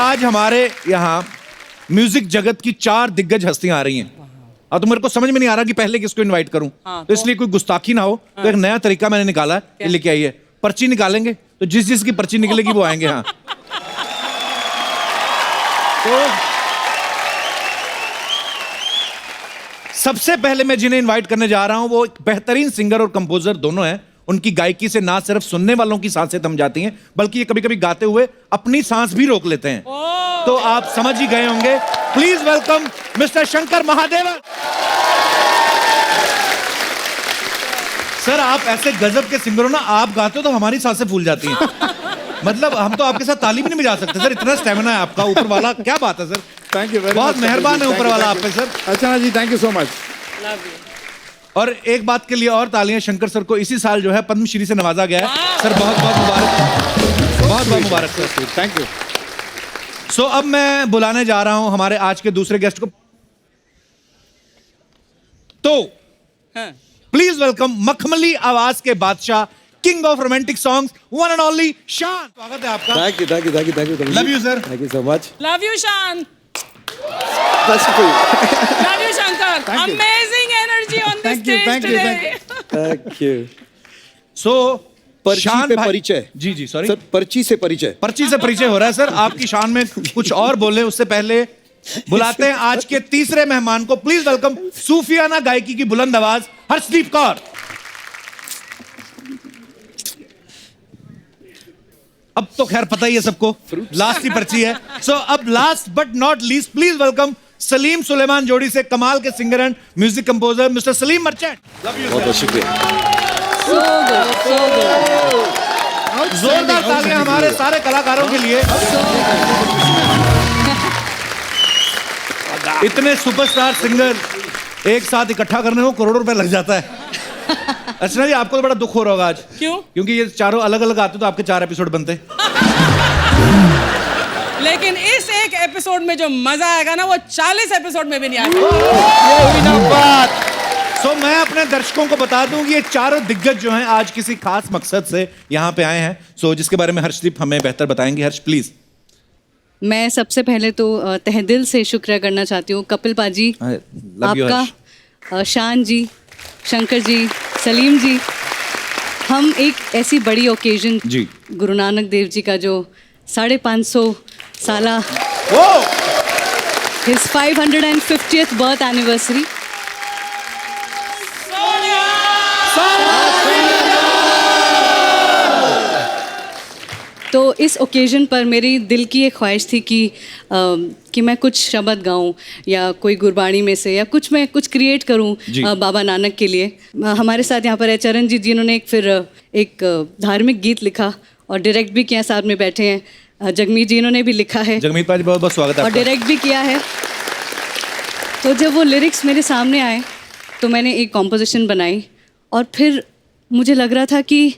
आज हमारे यहाँ म्यूजिक जगत की 4 दिग्गज हस्तियां आ रही हैं। तो मेरे को समझ में नहीं आ रहा कि पहले किसको इनवाइट करूं। तो इसलिए कोई गुस्ताखी ना हो, तो एक नया तरीका मैंने निकाला है, ये लेके आइए। पर्ची निकालेंगे, तो जिस जिसकी पर्ची निकलेगी वो आएंगे। हाँ, तो सबसे पहले मैं जिन्हें इनवाइट करने जा रहा हूं वो एक बेहतरीन सिंगर और कंपोजर दोनों हैं। उनकी गायकी से ना सिर्फ सुनने वालों की सांसें थम जाती हैं, बल्कि ये कभी कभी गाते हुए अपनी सांस भी रोक लेते हैं। तो आप समझ ही गए होंगे। Please welcome mister Shankar Mahadevan. Sir, आप ऐसे गजब के सिंगर हो ना, आप गाते हो तो हमारी सांसें फूल जाती हैं। मतलब हम तो आपके साथ ताली भी नहीं बजा सकते सर, इतना स्टेमिना है आपका। ऊपर वाला, क्या बात है sir. Thank you very much. बहुत मेहरबान है ऊपर वाला आप पे sir. Archana ji, thank you so much. Love you. और एक बात के लिए और तालियां, शंकर सर को इसी साल जो है पद्मश्री से नवाजा गया है। सर बहुत बहुत मुबारक, बहुत बहुत मुबारक सर। Thank you. सो अब मैं बुलाने जा रहा हूं हमारे आज के दूसरे गेस्ट को। तो प्लीज वेलकम मखमली आवाज के बादशाह, king of romantic songs, one and only Shaan. स्वागत है आपका। Thank you, thank you, thank you, thank you. Love you sir. Thank you so much. Love you Shaan. That's cool. Love you Shankar. Thank you. Amazing energy on this Thank you, stage thank you, today. Thank you. So पर्ची पे परिचय। जी जी, sorry sir, पर्ची से परिचय। पर्ची से परिचय हो रहा है सर। आपकी शान में कुछ और बोले उससे पहले बुलाते हैं आज के तीसरे मेहमान को। प्लीज वेलकम सूफियाना गायकी की बुलंद आवाज हर्षदीप कौर। अब तो खैर पता ही है सबको, लास्ट ही पर्ची है। सो अब last but not least, please welcome Salim Sulaiman जोड़ी से कमाल के singer and music composer mister Salim Merchant. Love you. बहुत बहुत शुक्रिया। So good, so good. जोरदार तालियां हमारे सारे कलाकारों के लिए। इतने सुपरस्टार सिंगर एक साथ इकट्ठा करने को करोड़ों रुपए लग जाता है। अर्चना जी, आपको तो बड़ा दुख हो रहा होगा आज। क्यों? क्योंकि ये चारों अलग अलग आते तो आपके 4 एपिसोड बनते। लेकिन इस एक एपिसोड में जो मजा आएगा ना, वो 40 एपिसोड में भी नहीं आएगा। ये हुई ना बात। सो मैं अपने दर्शकों को बता दूं कि ये चारों दिग्गज जो हैं आज किसी खास मकसद से यहाँ पे आए हैं। सो जिसके बारे में हर्षदीप हमें बेहतर बताएंगे। हर्ष प्लीज। मैं सबसे पहले तो तहे दिल से शुक्रिया करना चाहती हूँ कपिल पाजी, आपका, शान जी, शंकर जी, सलीम जी। हम एक ऐसी बड़ी ओकेजन जी, गुरु नानक देव जी का जो 550 साला हिज 550th बर्थ एनिवर्सरी, तो इस ओकेजन पर मेरी दिल की एक ख्वाहिश थी कि मैं कुछ शब्द गाऊं या कोई गुरबाणी में से या मैं कुछ क्रिएट करूं बाबा नानक के लिए। हमारे साथ यहाँ पर है चरण जी, जिन्होंने एक धार्मिक गीत लिखा और डायरेक्ट भी किया। साथ में बैठे हैं जगमीत जी, इन्होंने भी लिखा है। जगमीत पाजी, बहुत बहुत स्वागत है और डायरेक्ट भी किया है। तो जब वो लिरिक्स मेरे सामने आए तो मैंने एक कॉम्पोजिशन बनाई और फिर मुझे लग रहा था कि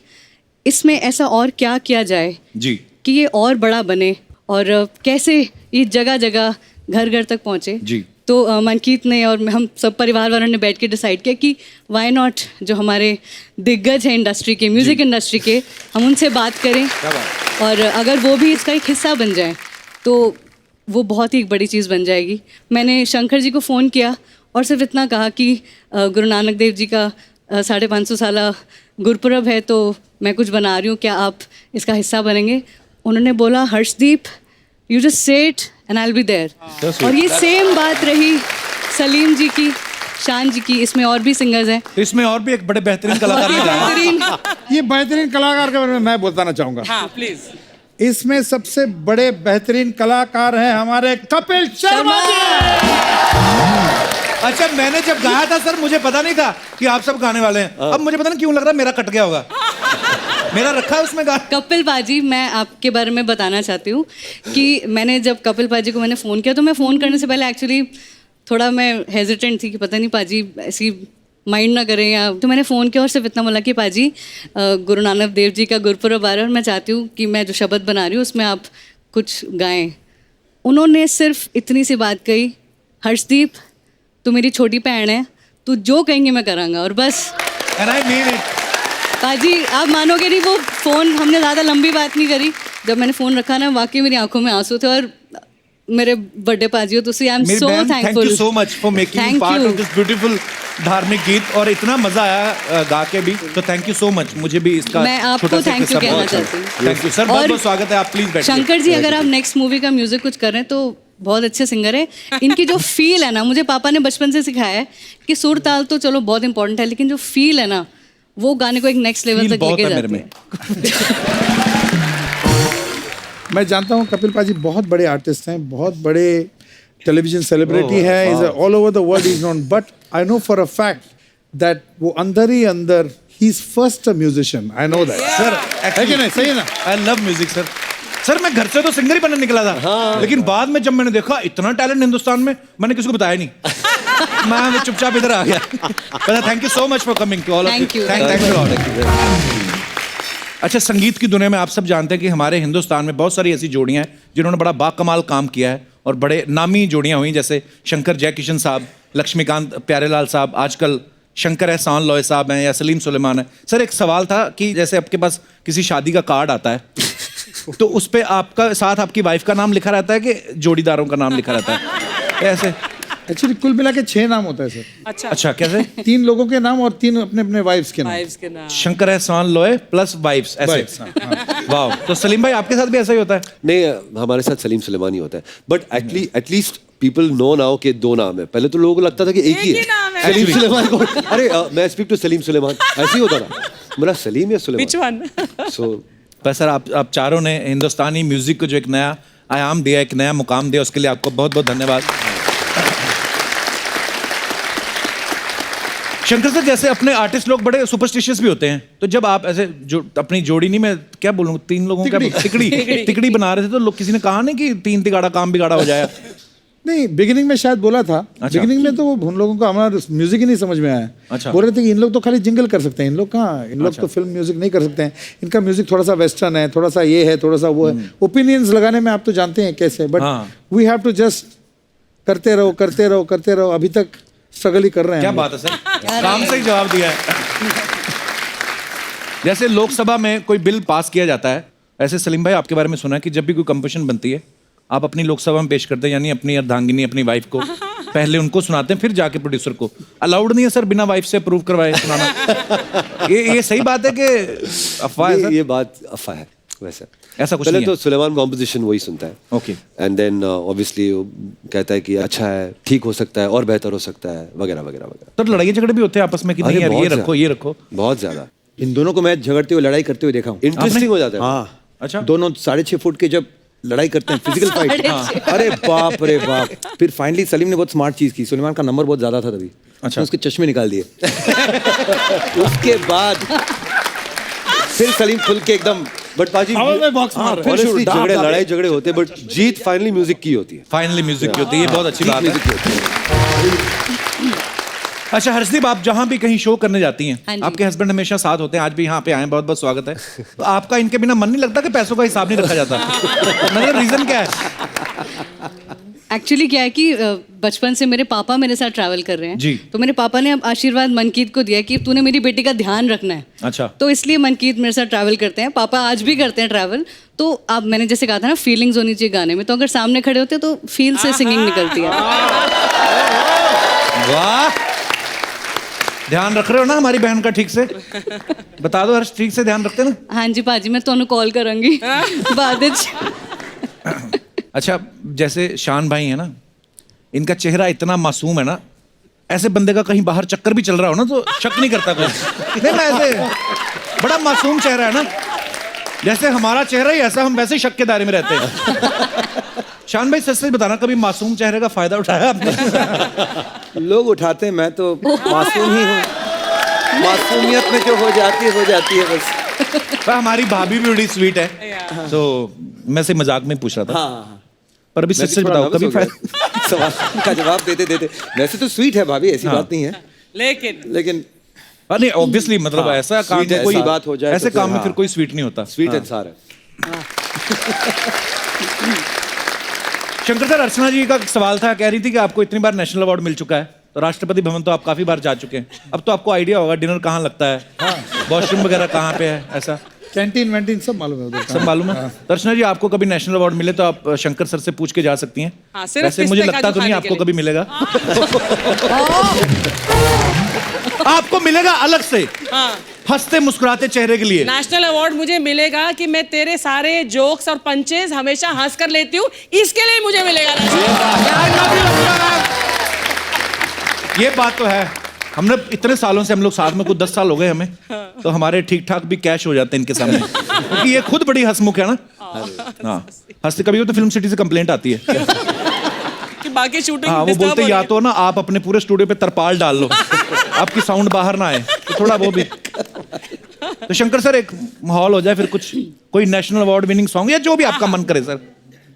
इसमें ऐसा और क्या किया जाए जी कि ये और बड़ा बने और कैसे ये जगह जगह घर घर तक पहुँचे। जी। तो मनकीत ने और हम सब परिवार वालों ने बैठ के डिसाइड किया कि वाई नॉट, जो हमारे दिग्गज हैं इंडस्ट्री के, म्यूज़िक इंडस्ट्री के, हम उनसे बात करें और अगर वो भी इसका एक हिस्सा बन जाए तो वो बहुत ही एक बड़ी चीज़ बन जाएगी। मैंने शंकर जी को फ़ोन किया और सिर्फ इतना कहा कि गुरु नानक देव जी का 550 साला गुरपुरब है, तो मैं कुछ बना रही हूँ, क्या आप इसका हिस्सा बनेंगे? उन्होंने बोला, Harshdeep, you just say it and I will be there. और ये सेम बात रही सलीम जी की, शान जी की। इसमें और भी सिंगर्स हैं, इसमें और भी एक बड़े बेहतरीन कलाकार हैं। बेहतरीन। ये बेहतरीन कलाकार के बारे में मैं बताना चाहूंगा। हाँ प्लीज। इसमें सबसे बड़े बेहतरीन कलाकार हैं हमारे कपिल शर्मा जी। अच्छा, मैंने जब गाया था सर, मुझे पता नहीं था कि आप सब गाने वाले हैं। अब मुझे पता नहीं क्यों लग रहा है मेरा कट गया होगा। मेरा रखा है उसमें गाना। कपिल पाजी, मैं आपके बारे में बताना चाहती हूँ कि मैंने जब कपिल पाजी को मैंने फ़ोन किया तो मैं फ़ोन करने से पहले एक्चुअली थोड़ा मैं हेजिटेंट थी कि पता नहीं पाजी ऐसी माइंड ना करें या, तो मैंने फ़ोन किया और सिर्फ इतना बोला कि पाजी गुरु नानक देव जी का गुरपुरब आ रहा है और मैं चाहती हूँ कि मैं जो शब्द बना रही हूँ उसमें आप कुछ गाएं। उन्होंने सिर्फ इतनी सी बात कही, हर्षदीप तू मेरी छोटी बहन है, तू जो कहेंगे मैं करांगा, और बस। And I mean it. पाजी आप मानोगे नहीं, वो फ़ोन हमने ज़्यादा लंबी बात नहीं करी। जब मैंने फ़ोन रखा ना, वाकई मेरी आंखों में आंसू थे और मेरे बर्थडे पाजी हो तुसी, आई एम मेरी सो बहन, thank thankful. You so much for making Thank part you. Of this beautiful धार्मिक गीत, और इतना मजा आया गा के भी, तो थैंक यू सो मच। मुझे भी इसका मैं आपको thank you कहना चाहती हूँ। थैंक यू सर, बहुत और बहुत स्वागत है, आप प्लीज बैठिए। शंकर जी, अगर आप नेक्स्ट मूवी का म्यूजिक कुछ कर रहे हैं तो बहुत अच्छे सिंगर है। इनकी जो फील है ना, मुझे पापा ने बचपन से सिखाया है कि सुर ताल तो चलो बहुत इंपॉर्टेंट है, लेकिन जो फील है ना, वो गाने को एक नेक्स्ट लेवल Feel तक बहुत लेके है मेरे जाती है। मैं जानता हूँ कपिल पाजी बहुत बड़े आर्टिस्ट हैं, बहुत बड़े टेलीविजन सेलिब्रिटी हैं, is all over the world is known, but I know for a fact that वो अंदर ही अंदर he is first a musician, I know that sir. है कि नहीं, सही है ना? I love music sir. Sir मैं घर से तो सिंगर ही बनने निकला था, लेकिन बाद में जब मैंने देखा इतना टैलेंट हिंदुस्तान में, मैंने किसी को बताया नहीं। मैं चुपचाप इधर आ गया। Thank you so much for coming to all of Thank you. you. Thank you. अच्छा, संगीत की दुनिया में आप सब जानते हैं कि हमारे हिंदुस्तान में बहुत सारी ऐसी जोड़ियां हैं जिन्होंने बड़ा बाकमाल काम किया है, और बड़े नामी जोड़ियां हुई, जैसे शंकर जयकिशन साहब, लक्ष्मीकांत प्यारेलाल साहब, आजकल शंकर एहसान लॉय साहब हैं, या सलीम सुलेमान है। सर एक सवाल था कि जैसे आपके पास किसी शादी का कार्ड आता है, तो उस पे आपका साथ आपकी वाइफ का नाम लिखा रहता है कि जोड़ीदारों का नाम लिखा रहता है ऐसे? एक्चुअली कुल मिला के 6 नाम होता है सर। अच्छा, कैसे? 3 लोगों के नाम और 3 अपने अपने वाइफ्स के नाम। वाइफ्स के नाम। शंकर एहसान लॉय प्लस वाइफ्स ऐसे? Wives, हाँ। वाह। तो सलीम भाई आपके साथ भी ऐसा ही होता है? नहीं, हमारे साथ सलीम सुलेमानी होता है, but at least people know now के 2 नाम है। पहले तो लोगों को लगता था कि एक ही है, नाम है। सलीम सुलेमान को। अरे मैं स्पीक टू सलीम सुलेमान, ऐसे ही होता था। मेरा सलीम या Which सुलेमान? one? सो पर सर आप चारों ने हिंदुस्तानी म्यूजिक को जो एक नया आयाम दिया, एक नया मुकाम दिया, उसके लिए आपको बहुत बहुत धन्यवाद। शंकर सर, जैसे अपने आर्टिस्ट लोग बड़े सुपरस्टिशियस भी होते हैं, तो जब आप ऐसे जो अपनी जोड़ी नहीं, मैं क्या बोलूँ, 3 लोगों का तिकड़ी बना रहे थे, तो लोग किसी ने कहा नहीं कि 3 तिगाड़ा काम बिगाड़ा हो जाए? नहीं, बिगिनिंग में शायद बोला था। अच्छा। बिगिनिंग में तो उन लोगों को हमारा म्यूजिक ही नहीं समझ में आया। अच्छा। बोल रहे थे कि इन लोग तो खाली जिंगल कर सकते हैं, इन लोग कहाँ, इन लोग तो फिल्म म्यूजिक नहीं कर सकते हैं, इनका म्यूजिक थोड़ा सा वेस्टर्न है, थोड़ा सा ये है, थोड़ा सा वो है। ओपिनियंस लगाने में आप तो जानते हैं कैसे, but we have to just करते रहो करते रहो करते रहो। अभी तक स्ट्रगल ही कर रहे हैं। क्या बात है सर, काम से ही जवाब दिया है। जैसे लोकसभा में कोई बिल पास किया जाता है, ऐसे सलीम भाई आपके बारे में सुना है कि जब भी कोई कंपोजिशन बनती है, आप अपनी लोकसभा में पेश करते हैं, यानी अपनी अर्धांगिनी, अपनी वाइफ को पहले उनको सुनाते हैं, फिर जाके प्रोड्यूसर को। अलाउड नहीं है सर बिना वाइफ से अप्रूव करवाए सुनाना? ये सही बात है कि अफवाह है सर? ये बात अफवाह है वैसे। ऐसा कुछ पहले नहीं तो है। सुलेमान कॉम्पोजिशन वही सुनता है, ओके, एंड देन ऑब्वियसली कहता है कि अच्छा है, ठीक हो सकता है, और बेहतर हो सकता है, वगैरह वगैरह वगैरह। तो लड़ाई झगड़े भी होते हैं आपस में कि नहीं यार, बहुत ये रखो ये रखो? बहुत ज्यादा इन दोनों को मैं झगड़ते हुए, लड़ाई करते हुए देखा हूँ। इंटरेस्टिंग हो जाता है। हाँ, अच्छा। दोनों 6.5 फुट के जब लड़ाई करते हैं, फिजिकल फाइट, अरे बाप रे बाप। फिर फाइनली सलीम ने बहुत स्मार्ट चीज की, सुलेमान का नंबर बहुत ज्यादा था तभी, अच्छा। उसके चश्मे निकाल दिए। उसके बाद फिर सलीम खुल के एकदम, बट पाजी honestly लड़ाई झगड़े होते, बट जीत फाइनली म्यूजिक की होती है। फाइनली म्यूजिक की होती है, ये बहुत अच्छी बात है। अच्छा हर्षदीप, आप जहां भी कहीं शो करने जाती हाँ हैं, जी। आपके हस्बैंड हमेशा साथ होते हैं, आज भी यहाँ पे आए, बहुत बहुत स्वागत है। तो आपका इनके बिना मन नहीं लगता कि पैसों का हिसाब नहीं रखा जाता? मतलब रीजन क्या है? एक्चुअली क्या है कि बचपन से मेरे पापा मेरे साथ ट्रैवल कर रहे हैं जी। तो मेरे पापा ने अब आशीर्वाद मनकीत को दिया कि तूने मेरी बेटी का ध्यान रखना है। अच्छा। तो इसलिए मनकीत मेरे साथ ट्रैवल करते हैं, पापा आज भी करते हैं ट्रैवल। तो अब मैंने जैसे कहा था ना, फीलिंग्स होनी चाहिए गाने में, तो अगर सामने खड़े होते तो फील से सिंगिंग निकलती है। वाह, ध्यान रख रहे हो ना हमारी बहन का ठीक से? बता दो हर्ष, ठीक से ध्यान रखते ना? हाँ जी पाजी, मैं तुम्हें कॉल करूंगी बाद विच। अच्छा, जैसे शान भाई है ना, इनका चेहरा इतना मासूम है ना, ऐसे बंदे का कहीं बाहर चक्कर भी चल रहा हो ना तो शक नहीं करता कोई। नहीं, मैं ऐसे बड़ा मासूम चेहरा है ना, जैसे हमारा चेहरा ही ऐसा, हम वैसे ही शक के दायरे में रहते हैं। शान भाई सच सच बताना, कभी मासूम चेहरे का फायदा उठाया आपने? लोग उठाते हैं, मैं तो मासूम ही हूँ। मासूमियत में जो हो जाती है बस। पर हमारी भाभी भी बड़ी स्वीट है, तो मैं से मजाक में पूछ रहा था। हाँ, पर अभी सच सच बताओ, कभी सवाल का जवाब देते देते, वैसे तो स्वीट है भाभी, ऐसी बात नहीं है, लेकिन नहीं ऑब्वियसली, मतलब ऐसा काम sweet में है, कोई ऐसी बात हो जाए ऐसे तो काम फिर में फिर कोई स्वीट नहीं होता। स्वीट इंसान है। शंकर सर, अर्चना जी का सवाल था, कह रही थी कि आपको इतनी बार नेशनल अवार्ड मिल चुका है, तो राष्ट्रपति भवन तो आप काफी बार जा चुके हैं, अब तो आपको आइडिया होगा डिनर कहाँ लगता है, वॉशरूम वगैरह कहाँ पे है, ऐसा? कैंटीन वैंटीन सब मालूम है उधर का। सब मालूम है। दर्शना जी, आपको कभी नेशनल अवार्ड मिले तो आप शंकर सर से पूछ के जा सकती हैं। हाँ, सिर्फ वैसे मुझे पिस्ते लगता काजू तो नहीं खाने आपको के कभी मिलेगा। आपको मिलेगा अलग से, हाँ, हंसते मुस्कुराते चेहरे के लिए। नेशनल अवार्ड मुझे मिलेगा कि मैं तेरे सारे जोक्स और पंचेस हमेशा हंस कर लेती हूँ, इसके लिए मुझे मिलेगा ये बात तो है। हमने इतने सालों से हम लोग साथ में, कुछ 10 साल हो गए हमें, तो हमारे ठीक ठाक भी कैश हो जाते हैं इनके सामने, क्योंकि ये खुद बड़ी हंसमुख है ना। हाँ, हंसते कभी हो तो फिल्म सिटी से कंप्लेंट आती है कि बाकी शूटिंग हाँ, वो बोलते या तो ना आप अपने पूरे स्टूडियो पे तरपाल डाल लो, आपकी साउंड बाहर ना आए, तो थोड़ा वो भी। तो शंकर सर, एक माहौल हो जाए फिर, कुछ कोई नेशनल अवार्ड विनिंग सॉन्ग या जो भी आपका मन करे सर।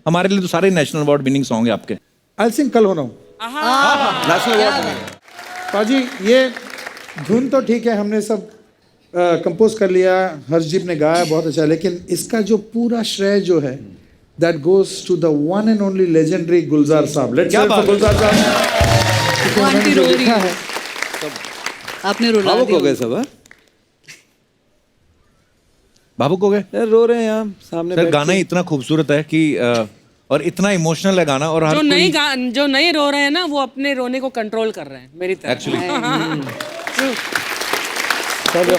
हमारे लिए तो सारे नेशनल अवार्ड विनिंग सॉन्ग है आपके। आई थिंक कल हो रहा हूँ नेशनल अवार्ड पाजी। ये धुन तो ठीक है, हमने सब कंपोज कर लिया, हर्षदीप ने गाया बहुत अच्छा, लेकिन इसका जो पूरा श्रेय जो है that goes to the one and only legendary Gulzar sahab. Let's here for गुलजार साहब। आंटी रो रही है। आपने रुला भावुक हो दिया। गए सब, हाँ? भावुक हो गए यार रो रहे हैं यहाँ सामने सर। बैठ गाना के। ही इतना खूबसूरत है कि और इतना इमोशनल है गाना, और हर जो नहीं रो रहे हैं ना, वो अपने रोने को कंट्रोल कर रहे हैं मेरी तरह। Actually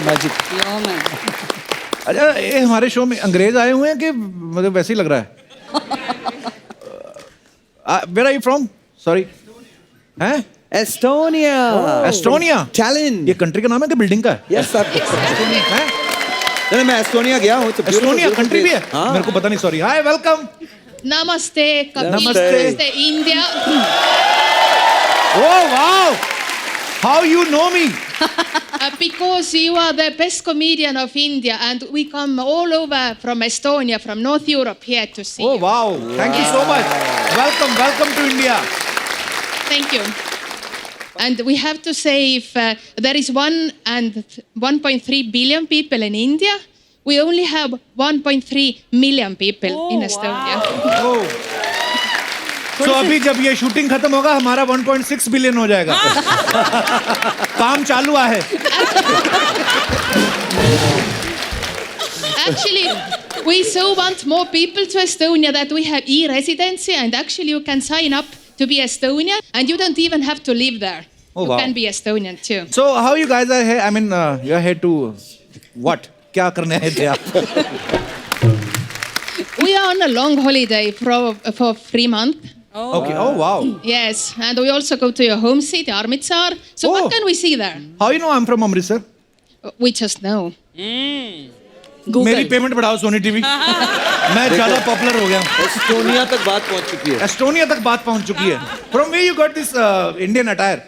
magic. Yo man. अच्छा, ये हमारे शो में अंग्रेज आए हुए हैं कि मतलब वैसे ही लग रहा है? Where are you from? Sorry, हैं? एस्टोनिया। एस्टोनिया? टैलेंट। ये कंट्री का नाम है कि बिल्डिंग का है? Yes sir. हैं? नहीं, मैं एस्टोनिया गया हूँ। एस्टोनिया कंट्री भी है? हाँ। मेरे को पता नहीं, sorry. Hi, welcome. Namaste, Kapil. Namaste. India. Oh wow! How you know me? Because you are the best comedian of India, and we come all over from Estonia, from North Europe, here to see Oh you. wow! Thank you so much. Welcome to India. Thank you. And we have to say, if there is 1.3 billion people in India, we only have 1.3 million people in Estonia. Oh. So अभी जब ये shooting खत्म होगा, हमारा 1.6 billion हो जाएगा। काम चालू है। Actually, we so want more people to Estonia that we have e-residency, and actually you can sign up to be Estonian, and you don't even have to live there. Oh, you wow. can be Estonian too. So how you guys are here? I mean, you are here to what? क्या करने आए थे आप? We are on a long holiday for 3 months. Okay. Oh wow. Yes, and we also go to your home city, Armitsar. So Oh. what can we see there? How you know I'm from Amritsar? We just know. मेरी payment बढ़ाओ Sony TV. मैं ज्यादा popular हो गया हूँ। Estonia तक बात पहुंच चुकी है। एस्टोनिया तक बात पहुंच चुकी है। From where you got this Indian attire?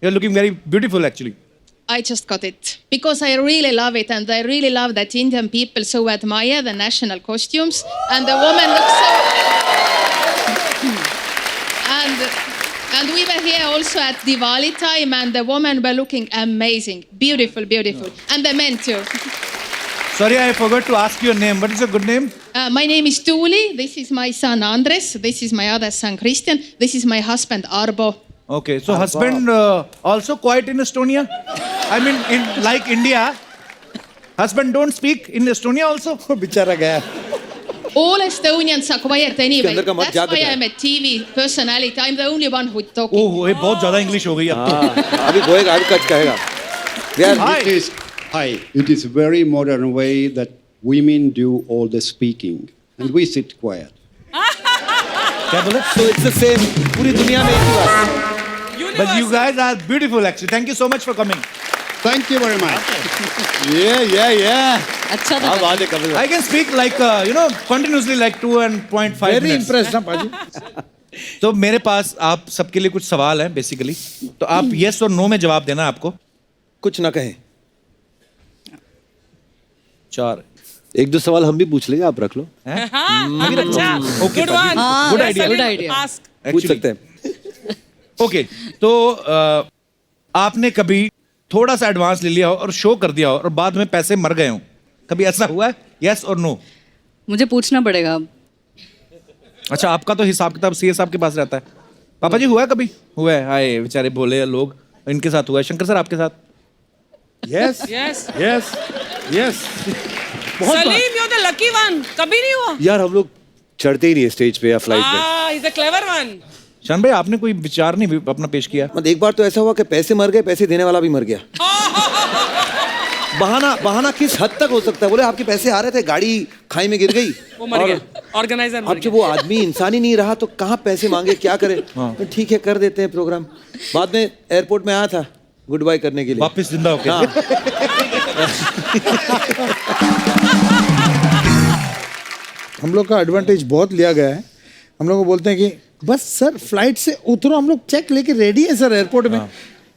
You're looking very beautiful actually. I just got it because I really love it, and I really love that Indian people so admire the national costumes, and the woman looks so. And we were here also at Diwali time, and the women were looking amazing, beautiful, beautiful, and the men too. Sorry, I forgot to ask your name. What is your good name? My name is Tuuli. This is my son Andres. This is my other son Christian. This is my husband Arbo. Okay, so husband also quiet in Estonia? I mean, in like India, husband don't speak in Estonia also? बेचारा गया। All Estonians are quiet anyway. अंदर का मत That's जाकर why है। I'm a TV personality. I'm the only one who talking. ओह, ये बहुत ज्यादा इंग्लिश हो गई अब तो। हाँ, अभी बोएगा, अभी कच कहेगा। They are- Hi. It is a very modern way that women do all the speaking, and we sit quiet. क्या बोले? So it's the same. पूरी दुनिया में एक ही बात है। But you guys are beautiful actually. Thank you so much for coming. Thank you very much. Yeah. अच्छा था। अब आगे कभी I can speak like continuously like 2.5 Very minutes. impressed ना पाजी। तो मेरे पास आप सबके लिए कुछ सवाल हैं बेसिकली, तो आप यस और नो में जवाब देना है आपको। कुछ ना कहें। 4 एक दो सवाल हम भी पूछ लेंगे, आप रख लो। अच्छा, Okay, good one. हाँ, Good Yes, idea. Salim, Good idea. ask. पूछ सकते हैं। ओके, तो आपने कभी थोड़ा सा एडवांस ले लिया हो और शो कर दिया हो और बाद में पैसे मर गए हो, कभी ऐसा हुआ है? यस और नो? मुझे पूछना पड़ेगा अब। अच्छा, आपका तो हिसाब किताब सीए साहब के पास रहता है। पापा जी हुआ है कभी? हुआ है? हाय बेचारे भोले लोग, इनके साथ हुआ है। शंकर सर आपके साथ? Yes. Yes. Yes. Salim, you're the lucky one. कभी नहीं हुआ? यार हम लोग चढ़ते ही नहीं स्टेज पे या फ्लाइट पे। He's a clever one. शान भाई आपने कोई विचार नहीं अपना पेश किया? मतलब एक बार तो ऐसा हुआ कि पैसे मर गए, पैसे देने वाला भी मर गया। बहाना किस हद तक हो सकता है? बोले आपके पैसे आ रहे थे, गाड़ी खाई में गिर गई, वो मर गया, ऑर्गेनाइजर मर अब जब वो आदमी इंसान ही नहीं रहा तो कहाँ पैसे मांगे, क्या करे? तो ठीक है, कर देते हैं प्रोग्राम। बाद में एयरपोर्ट में आया था गुड बाय करने के लिए, वापस जिंदा होके। हाँ। हम लोग का एडवांटेज बहुत लिया गया है। हम लोग को बोलते हैं कि बस सर फ्लाइट से उतरो, हम लोग चेक लेके रेडी है सर एयरपोर्ट में।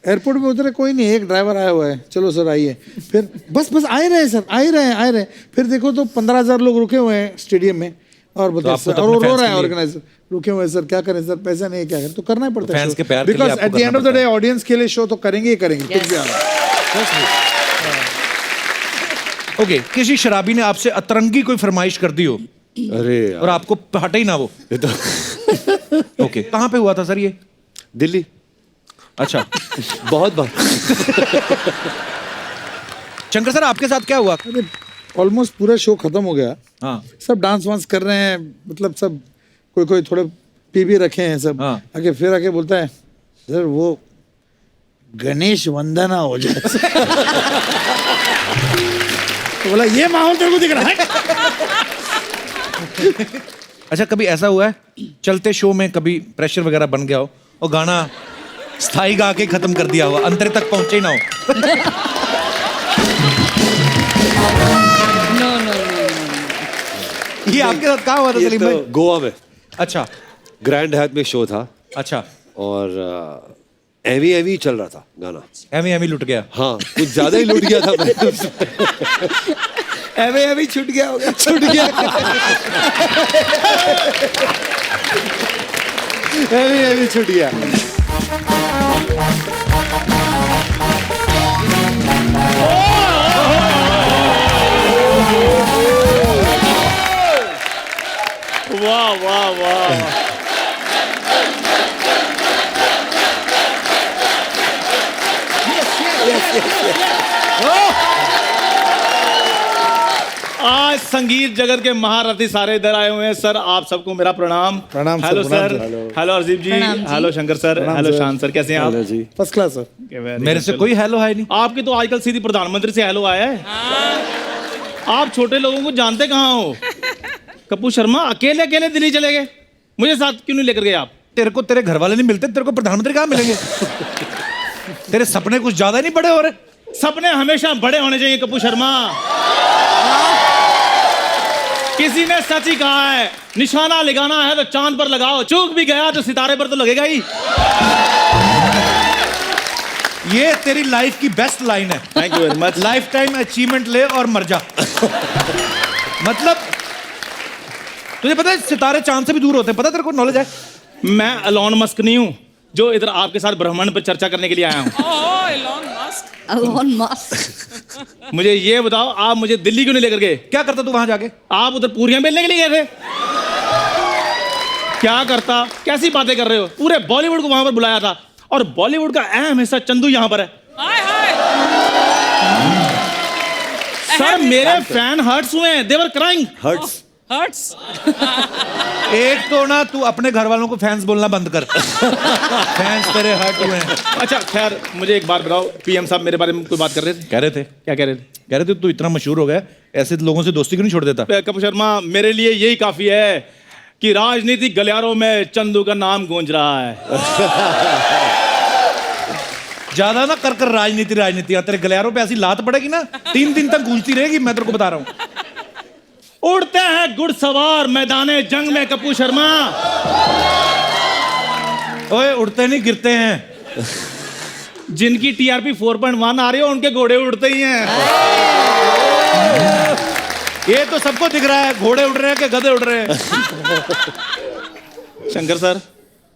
एयरपोर्ट में उतरे कोई नहीं, एक ड्राइवर आया हुआ है, चलो सर आइए। फिर बस आ ही रहे हैं सर, आ ही रहे हैं। फिर देखो तो 15,000 लोग रुके हुए हैं स्टेडियम में और बताओ सर, और वो रो रहा है ऑर्गेनाइजर, रुके हुए हैं सर, क्या करें सर, पैसा नहीं है, क्या करें? तो करना ही पड़ता है, because at the end of the day audience के लिए शो तो करेंगे ही करेंगे, कुछ भी आना। ओके, किसी शराबी ने आपसे अतरंगी कोई फरमाइश कर दी हो अरे यार, और आपको हटे ही ना वो? ये तो ओके, कहाँ पे हुआ था सर ये? दिल्ली। अच्छा। बहुत बार। शंकर सर आपके साथ क्या हुआ? अरे ऑलमोस्ट पूरा शो खत्म हो गया, हाँ सब डांस वांस कर रहे हैं, मतलब सब कोई थोड़े पी भी रखे हैं सब। हाँ। आके बोलता है सर वो गणेश वंदना हो जाए। तो बोला ये माहौल तेरे को दिख रहा है? अच्छा, कभी ऐसा हुआ है चलते शो में कभी प्रेशर वगैरह बन गया हो और गाना स्थाई गा के खत्म कर दिया हो, अंतर तक पहुंचे ही ना हो? ये आपके साथ कहाँ हुआ था सलीम भाई? गोवा में अच्छा ग्रैंड हयात में शो था अच्छा, और एवी एवी चल रहा था गाना। एमी लुट गया। हाँ, कुछ ज्यादा ही लूट गया था मैं। एवे छूट गया होगा, छूट गया। एवी छूट गया। वाह वाह वाह। आज संगीत जगत के महारथी सारे इधर आए हुए हैं। सर आप सबको मेरा प्रणाम। प्रणाम सर, हेलो प्रणाम सर, सर। हेलो अर्जीब जी, हेलो शंकर सर, हेलो शान सर, कैसे हैं आप? जी फर्स्ट क्लास सर। मेरे से कोई हेलो है नहीं। आपकी तो आजकल सीधी प्रधानमंत्री से हेलो आया है। आप छोटे लोगों को जानते कहाँ हो? कपूर शर्मा अकेले अकेले दिल्ली चले गए, मुझे साथ क्यों नहीं लेकर गए आप? तेरे को तेरे घर वाले नहीं मिलते, तेरे को प्रधानमंत्री कहाँ मिलेंगे? तेरे सपने कुछ ज्यादा नहीं बड़े हो रहे? सपने हमेशा बड़े होने चाहिए कपूर शर्मा। किसी ने सच ही कहा है, निशाना लगाना है तो चांद पर लगाओ, चूक भी गया तो सितारे पर तो लगेगा ही। ये तेरी लाइफ की बेस्ट लाइन है। Thank you very much. Life time achievement ले और मर जा। मतलब तुझे पता है सितारे चांद से भी दूर होते हैं, पता तेरे को, नॉलेज है? मैं एलॉन मस्क नहीं हूँ जो इधर आपके साथ ब्रह्मांड पर चर्चा करने के लिए आया हूँ। Oh, Elon Musk. Elon Musk. मुझे ये बताओ, आप मुझे दिल्ली क्यों नहीं लेकर गए? क्या करता तू वहां जाके? आप उधर पूरियां बेलने के लिए गए थे? क्या करता? कैसी बातें कर रहे हो? पूरे बॉलीवुड को वहां पर बुलाया था और बॉलीवुड का अहम हिस्सा चंदू यहाँ पर है। हाय हाय। सर मेरे फैन हर्ट्स हुए हैं, देवर क्राइंग। Hertz hertz. एक तो ना तू अपने घर वालों को फैंस बोलना बंद कर। फैंस तेरे हर्ट हुए हैं। अच्छा खैर, मुझे एक बात बताओ, पीएम साहब मेरे बारे में कोई बात कर रहे थे? कह रहे थे, क्या कह रहे थे? कह रहे थे तू इतना मशहूर हो गया, ऐसे लोगों से दोस्ती क्यों नहीं छोड़ देता? कपूर शर्मा, मेरे लिए यही काफी है कि राजनीतिक गलियारों में चंदू का नाम गूंज रहा है। ज्यादा ना कर राजनीति तेरे गलियारों पे ऐसी लात पड़ेगी ना, 3 दिन तक गूंजती रहेगी, मैं तेरे को बता रहा हूँ। उड़ते हैं घुड़सवार मैदाने जंग में कपूर शर्मा। ओए उड़ते नहीं, गिरते हैं। जिनकी टीआरपी 4.1 आ रही है उनके घोड़े उड़ते ही हैं। ये तो सबको दिख रहा है, घोड़े उड़ रहे हैं कि गधे उड़ रहे हैं। शंकर सर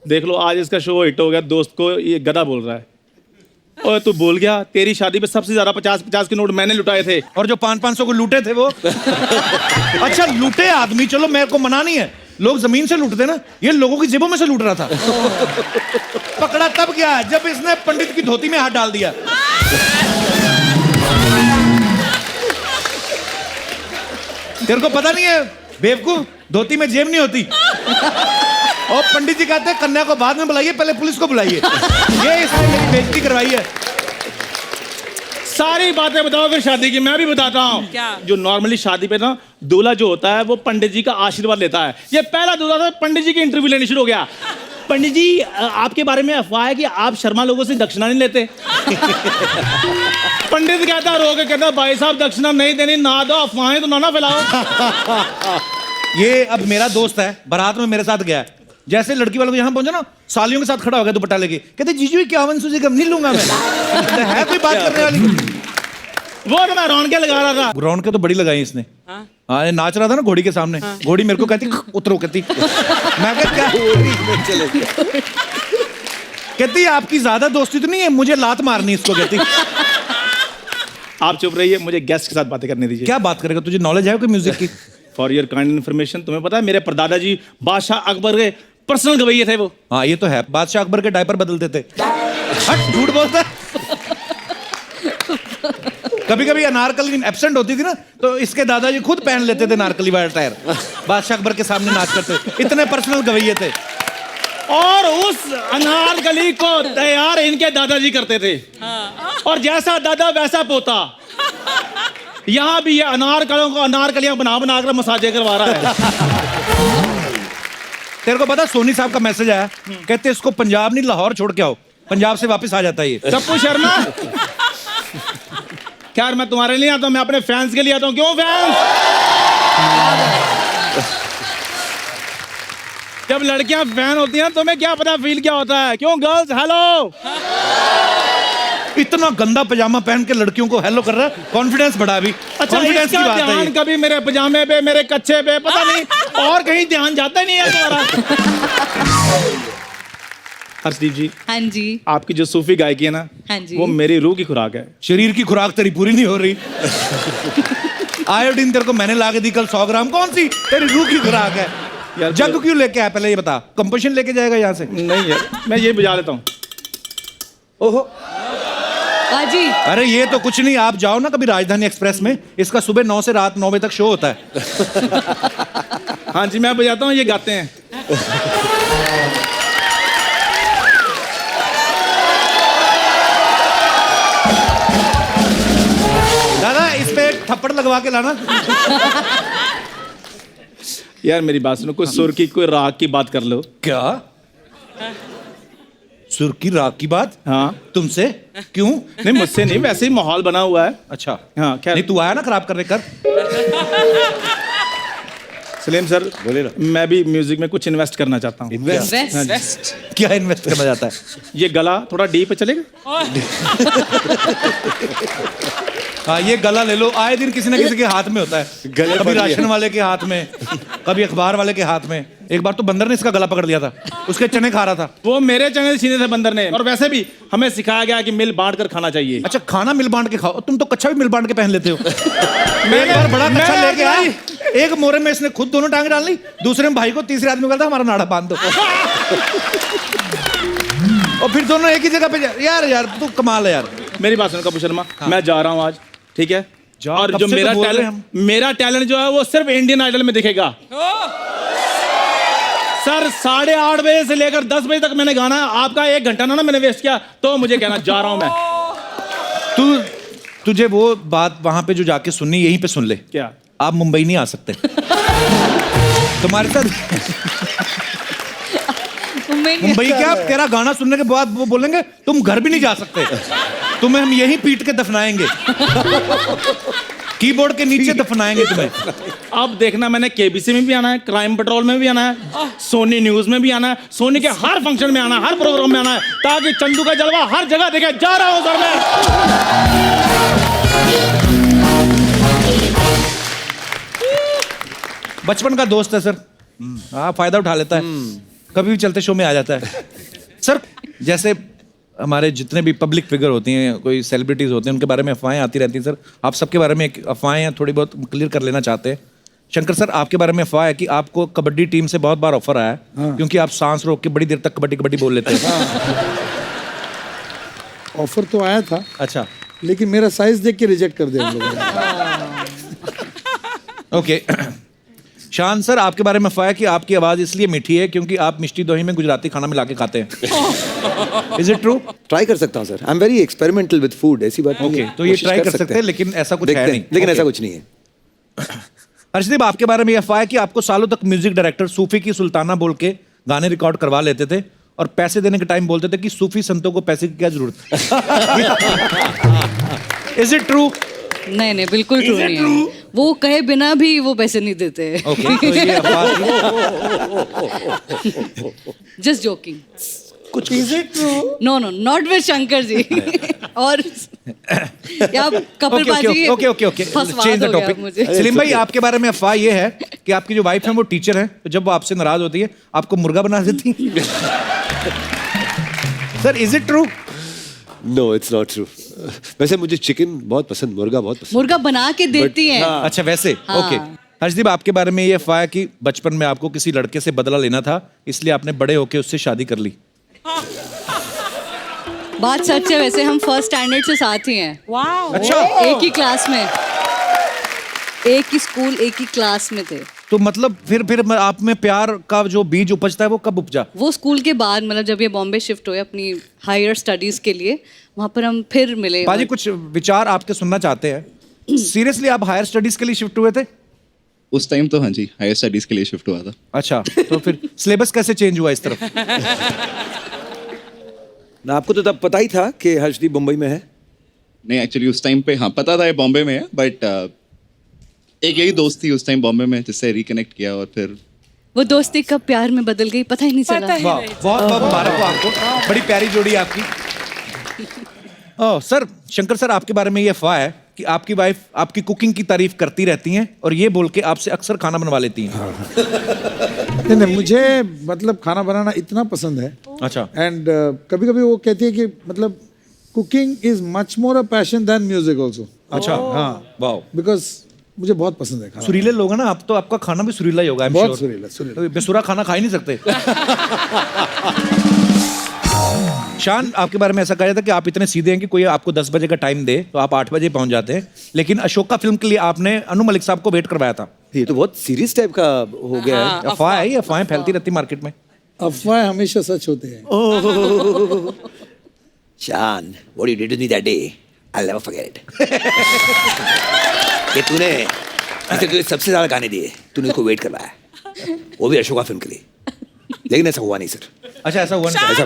देख लो, आज इसका शो हिट हो गया, दोस्त को ये गधा बोल रहा है। और तू बोल गया, तेरी शादी पे सबसे ज्यादा 50-50 के नोट मैंने लुटाए थे। और जो 500-500 को लूटे थे वो। अच्छा लूटे आदमी, चलो मेरे को मना नहीं है, लोग जमीन से लूटते ना, ये लोगों की जेबों में से लूट रहा था। पकड़ा तब गया जब इसने पंडित की धोती में हाथ डाल दिया। तेरे को पता नहीं है बेवकूफ, धोती में जेब नहीं होती। और पंडित जी कहते हैं कन्या को बाद में बुलाइए, पहले पुलिस को बुलाइए। ये इसने मेरी बेइज्जती करवाई है। सारी बातें बताओ फिर शादी की, मैं भी बताता हूँ। क्या? जो नॉर्मली शादी पे ना दूल्हा जो होता है वो पंडित जी का आशीर्वाद लेता है। ये पहला दूल्हा था, पंडित जी की इंटरव्यू लेनी शुरू हो गया। पंडित जी आपके बारे में अफवाह है कि आप शर्मा लोगों से दक्षिणा नहीं लेते। पंडित कहता रो के कहता भाई साहब दक्षिणा नहीं देनी, ना दो, अफवाहें तो ना फैलाओ। ये अब मेरा दोस्त है, बारात में मेरे साथ गया है। जैसे लड़की वालों को यहाँ पहुंचा ना, सालियों के साथ खड़ा हो गया दुपट्टा लेके, कहते जीजू 51 सूजी कम नहीं लूंगा मैं। है कोई बात करने वाली? वो तो मैं रौनके लगा रहा था। रौनके तो बड़ी लगाई इसने। हाँ, ये नाच रहा था ना घोड़ी के सामने, घोड़ी मेरे को कहती उतरो, कहती मैं क्या कहती आपकी ज्यादा दोस्ती तो नहीं है, मुझे लात मारनी इसको, कहती। आप चुप रहिए, मुझे गेस्ट के साथ बातें करने दीजिए। क्या बात करेगा? तुझे नॉलेज है कोई म्यूजिक की? फॉर योर काइंड इन्फॉर्मेशन, तुम्हें पता है मेरे परदादा जी बादशाह अकबर के पर्सनल गवैये थे वो। हाँ ये तो है, बादशाह अकबर के डायपर बदलते थे। हट, झूठ बोलता है। कभी कभी अनारकली एब्सेंट होती थी ना, तो इसके दादाजी खुद पहन लेते थे नारकली वाला टायर, बादशाह अकबर के सामने नाच करते। इतने पर्सनल गवैये थे। और उस अनारकली को तैयार इनके दादाजी करते थे। और जैसा दादा वैसा पोता। यहाँ भी ये अनारकलियों को अनारकलियां बना बना कर मसाजे करवा रहा है। तेरे को पता सोनी साहब का मैसेज आया, कहते इसको पंजाब नहीं लाहौर छोड़ के आओ, पंजाब से वापस आ जाता है ये। कप्पू शर्मा, खैर मैं तुम्हारे लिए आता हूं, मैं अपने फैंस के लिए आता हूं। क्यों फैंस? जब लड़कियां फैन होती हैं तुम्हें क्या पता फील क्या होता है। क्यों गर्ल्स, हेलो। इतना गंदा पजामा पहन के लड़कियों को हेलो कर रहा है, कॉन्फिडेंस बढ़ा भी। अच्छा, कॉन्फिडेंस की इसका बात है ध्यान ये। कभी मेरे पजामे पे, मेरे कच्चे पे, पता नहीं और कहीं ध्यान जाता ही नहीं है तुम्हारा। हर्षदीप जी, हाँ जी, आपकी जो सूफी गायकी है ना, हाँ जी, वो मेरी रूह की खुराक है। शरीर की खुराक तेरी पूरी नहीं हो रही। आयोडीन तेरे को मैंने ला के दी कल 100 ग्राम, कौन सी तेरी रूह की खुराक है यार? जग क्यों लेके आया पहले ये बता? कंपोजिशन लेके जाएगा यहाँ से? नहीं यार, मैं ये बजा लेता हूँ। ओहो, हाँ जी। अरे ये तो कुछ नहीं, आप जाओ ना कभी राजधानी एक्सप्रेस में, इसका सुबह 9 से रात 9 बजे तक शो होता है। हाँ जी, मैं बजाता हूँ, ये गाते हैं। दादा इस पे एक थप्पड़ लगवा के लाना। यार मेरी बात सुनो, कोई सुर की, कोई राग की बात कर लो। क्या सुर की राग की बात? हाँ, तुमसे? क्यों? नहीं मुझसे नहीं, वैसे ही माहौल बना हुआ है। अच्छा हाँ, खैर नहीं, तू आया ना खराब करने, कर। सलीम सर बोले ना। मैं भी म्यूजिक में कुछ इन्वेस्ट करना चाहता हूँ। वेस्ट। क्या इन्वेस्ट करना चाहता है? ये गला थोड़ा डीप पे चलेगा। हाँ ये गला ले लो, आए दिन किसी ना किसी के हाथ में होता है। गले कभी पकड़ राशन वाले के हाथ में, कभी अखबार वाले के हाथ में। एक बार तो बंदर ने इसका गला पकड़ लिया था, उसके चने खा रहा था। वो मेरे चैनल छीने थे बंदर ने। और वैसे भी हमें सिखाया गया कि मिल बांट कर खाना चाहिए। अच्छा, खाना मिल बांट के खाओ। तुम तो कच्चा भी मिल बांट के पहन लेते हो। एक बार बड़ा कच्चा मैं- लेके आई, एक मोरे में इसने खुद दोनों टांग डाल ली, दूसरे में भाई को, तीसरे आदमी को कहता हमारा नाड़ा बांध दो। और फिर दोनों एक ही जगह पे यार तू कमाल है यार। मेरी बात सुनो कपूर शर्मा, मैं जा रहा हूँ आज, ठीक है? और कब जो से तो मेरा बोल रहे हैं टैलेंट, मेरा टैलेंट जो है वो सिर्फ इंडियन आइडल में दिखेगा। सर 8:30 बजे से लेकर 10 बजे तक मैंने गाना है। आपका 1 घंटा ना मैंने वेस्ट किया, तो मुझे कहना जा रहा हूं मैं। तुझे वो बात वहां पे जो जाके सुननी, यहीं पे सुन ले। क्या? आप मुंबई नहीं आ सकते। तुम्हारे साथ मुंबई क्या, तेरा गाना सुनने के बाद वो बोलेंगे तुम घर भी नहीं जा सकते, तुम्हें हम यहीं पीट के दफनाएंगे, कीबोर्ड के नीचे दफनाएंगे तुम्हें। अब देखना, मैंने केबीसी में भी आना है, क्राइम पेट्रोल में भी आना है, सोनी न्यूज में भी आना है, सोनी के हर फंक्शन में आना है, हर प्रोग्राम में आना है, ताकि चंदू का जलवा हर जगह देखे। जा रहा हूं सर मैं। बचपन का दोस्त है सर। हाँ, फायदा उठा लेता है, कभी भी चलते शो में आ जाता है। सर जैसे हमारे जितने भी पब्लिक फिगर होती हैं, कोई सेलिब्रिटीज होते हैं, उनके बारे में अफवाहें आती रहती हैं। सर आप सबके बारे में एक अफवाहें थोड़ी बहुत क्लियर कर लेना चाहते हैं। शंकर सर, आपके बारे में अफवाह है कि आपको कबड्डी टीम से बहुत बार ऑफर आया है, क्योंकि आप सांस रोक के बड़ी देर तक कबड्डी कबड्डी बोल लेते हैं। ऑफर तो आया था, अच्छा, लेकिन मेरा साइज देख के रिजेक्ट कर दिया उन लोगों ने। ओके शान सर, आपके बारे में अफवाह है कि आपकी आवाज इसलिए मीठी है क्योंकि आप मिष्टी दोही में गुजराती खाना मिला के खाते हैं। Is it true? ट्राई कर सकता हूँ sir, I am very experimental with food, ऐसी बात नहीं ओके, है। तो ये कोशिश ट्राई कर सकते हैं, हैं। लेकिन ऐसा कुछ देखते है हैं, नहीं। लेकिन Okay. ऐसा कुछ नहीं है। हर्षदीप, आपके बारे में यह अफवाह है कि आपको सालों तक म्यूजिक डायरेक्टर सूफी की सुल्ताना बोल के गाने रिकॉर्ड करवा लेते थे और पैसे देने के टाइम बोलते थे कि सूफी संतों को पैसे की क्या जरूरत है। Is it true? नहीं नहीं, बिल्कुल ट्रू नहीं है। वो कहे बिना भी वो पैसे नहीं देते। ओके, तो ये अफवाह थी। Just joking. कुछ is it true? No no, not with Shankar ji. और या Kapil paaji okay okay okay, फंसवा चेंज द दोगे आप टॉपिक। मुझे। सलीम भाई, आपके बारे में अफवाह ये है कि आपकी जो वाइफ है वो टीचर है, तो जब वो आपसे नाराज होती है आपको मुर्गा बना देती है। Sir, is it true? No, it's not true. वैसे मुझे चिकन बहुत पसंद, मुर्गा बहुत पसंद। मुर्गा बना के देती हैं। अच्छा, वैसे हाँ। ओके। हर्षदीप, आपके बारे में ये अफवाह है कि बचपन में आपको किसी लड़के से बदला लेना था, इसलिए आपने बड़े होके उससे शादी कर ली। बात सच है, वैसे हम फर्स्ट स्टैंडर्ड से साथ ही हैं। वाओ। अच्छा, एक ही क्लास में, एक ही स्कूल, एक ही क्लास में थे। तो मतलब फिर आप में प्यार का जो बीज उपजता है वो कब उपजा? वो स्कूल के बाद, मतलब जब ये बॉम्बे शिफ्ट हुए अपनी हायर स्टडीज के लिए, वहां पर हम फिर मिले। पाजी, कुछ विचार आपके सुनना चाहते हैं। सीरियसली आप हायर स्टडीज के लिए शिफ्ट हुए थे? उस टाइम तो हाँ जी, हायर स्टडीज के लिए शिफ्ट हुआ था। अच्छा, तो फिर सिलेबस कैसे चेंज हुआ इस तरफ? ना आपको तो तब पता ही था कि हर्षदीप मुंबई में है? नहीं, एक्चुअली उस टाइम पे हाँ पता था ये बॉम्बे में है, बट एक यही दोस्त थी उस टाइम बॉम्बे में जिससे रिकनेक्ट किया और फिर वो दोस्ती कब प्यार में बदल गई पता ही नहीं चला। वाह, बहुत बहुत मुबारक हो आपको, बड़ी प्यारी जोड़ी आपकी। ओह सर, शंकर सर, आपके बारे में ये अफवाह है कि आपकी वाइफ आपकी कुकिंग की तारीफ करती रहती हैं और ये बोल के आपसे अक्सर खाना बनवा लेती हैं। नहीं, मुझे मतलब खाना बनाना इतना पसंद है। अच्छा। एंड कभी कभी वो कहती है कि मतलब cooking is much more a passion than music also. अच्छा, हाँ, वाह, बिकॉज मुझे बहुत पसंद है खाना। सुरीले लोग हैं ना आप, तो आपका खाना भी सुरीला ही होगा। I'm बहुत sure। सुरीला, सुरीला। बेसुरा खाना खा ही नहीं सकते। शान, आपके बारे में ऐसा कहा जाता है कि आप इतने सीधे हैं कि कोई आपको 10 बजे का टाइम दे तो आप 8 बजे पहुंच जाते हैं, लेकिन अशोका फिल्म के लिए आपने अनु मलिक साहब को वेट करवाया था। ये तो बहुत सीरियस टाइप का हो गया है। अफवाह है, ये अफवाहें फैलती रहती मार्केट में। अफवाह हमेशा सच होते हैं। शान, what you did to me that day, I'll never forget it. कि तूने तुझे सबसे ज्यादा गाने दिए, तूने उसको वेट करवाया, वो भी अशोका फिल्म के लिए, लेकिन ऐसा हुआ नहीं सर। अच्छा, ऐसा हुआ नहीं? ऐसा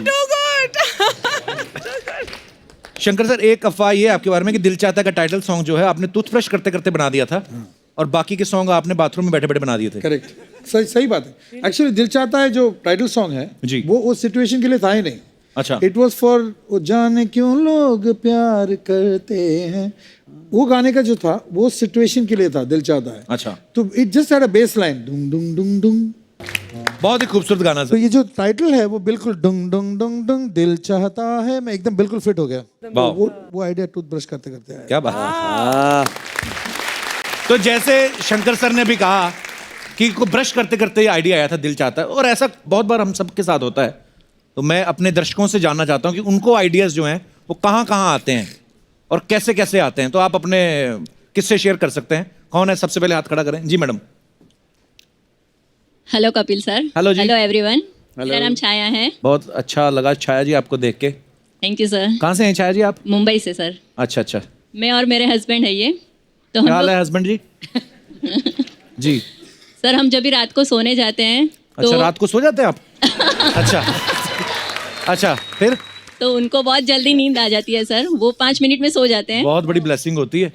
शंकर सर, एक अफवाह ये है आपके बारे में कि दिल चाहता का टाइटल सॉन्ग जो है आपने टूथब्रश करते करते बना दिया था और बाकी के सॉन्ग आपने बाथरूम में बैठे बैठे बना दिए थे। करेक्ट, सही सही बात है। एक्चुअली दिल चाहता है जो टाइटल सॉन्ग है जी, वो उस सिचुएशन के लिए था ही नहीं। अच्छा, इट वॉज फॉर वो जाने क्यों लोग प्यार करते हैं, वो गाने का जो था वो सिचुएशन के लिए था, दिल चाहता है। अच्छा, तो it just had a bass line, डुंग डुंग डुंग डुंग। बहुत ही खूबसूरत गाना तो सर। ये जो टाइटल है वो बिल्कुल डुंग डुंग डुंग डुंग दिल चाहता है मैं एकदम बिल्कुल फिट हो गया। वाह। वो आइडिया टूथब्रश करते करते आया। क्या बात है। तो जैसे शंकर सर ने भी कहा कि को ब्रश करते करते ये आइडिया आया था, दिल चाहता है, और ऐसा बहुत बार हम सबके साथ होता है। तो मैं अपने दर्शकों से जानना चाहता हूँ कि उनको आइडियाज जो हैं वो कहाँ कहाँ आते हैं और कैसे कैसे आते हैं। तो आप अपने किससे शेयर कर सकते हैं? कौन है? सबसे पहले हाथ खड़ा करें। जी madam. Hello Kapil sir. Hello जी। Hello everyone. मेरा नाम छाया है। बहुत अच्छा लगा छाया जी आपको देख के। Thank you sir. कहाँ से हैं छाया जी आप? मुंबई से सर। अच्छा अच्छा। मैं और मेरे हस्बैंड है ये। तो क्या हाल है हस्बैंड जी? जी सर, हम जब भी रात को सोने जाते हैं तो अच्छा, रात को सो जाते हैं आप? अच्छा अच्छा, फिर? तो उनको बहुत जल्दी नींद आ जाती है सर, वो 5 मिनट में सो जाते हैं। बहुत बड़ी ब्लेसिंग होती है।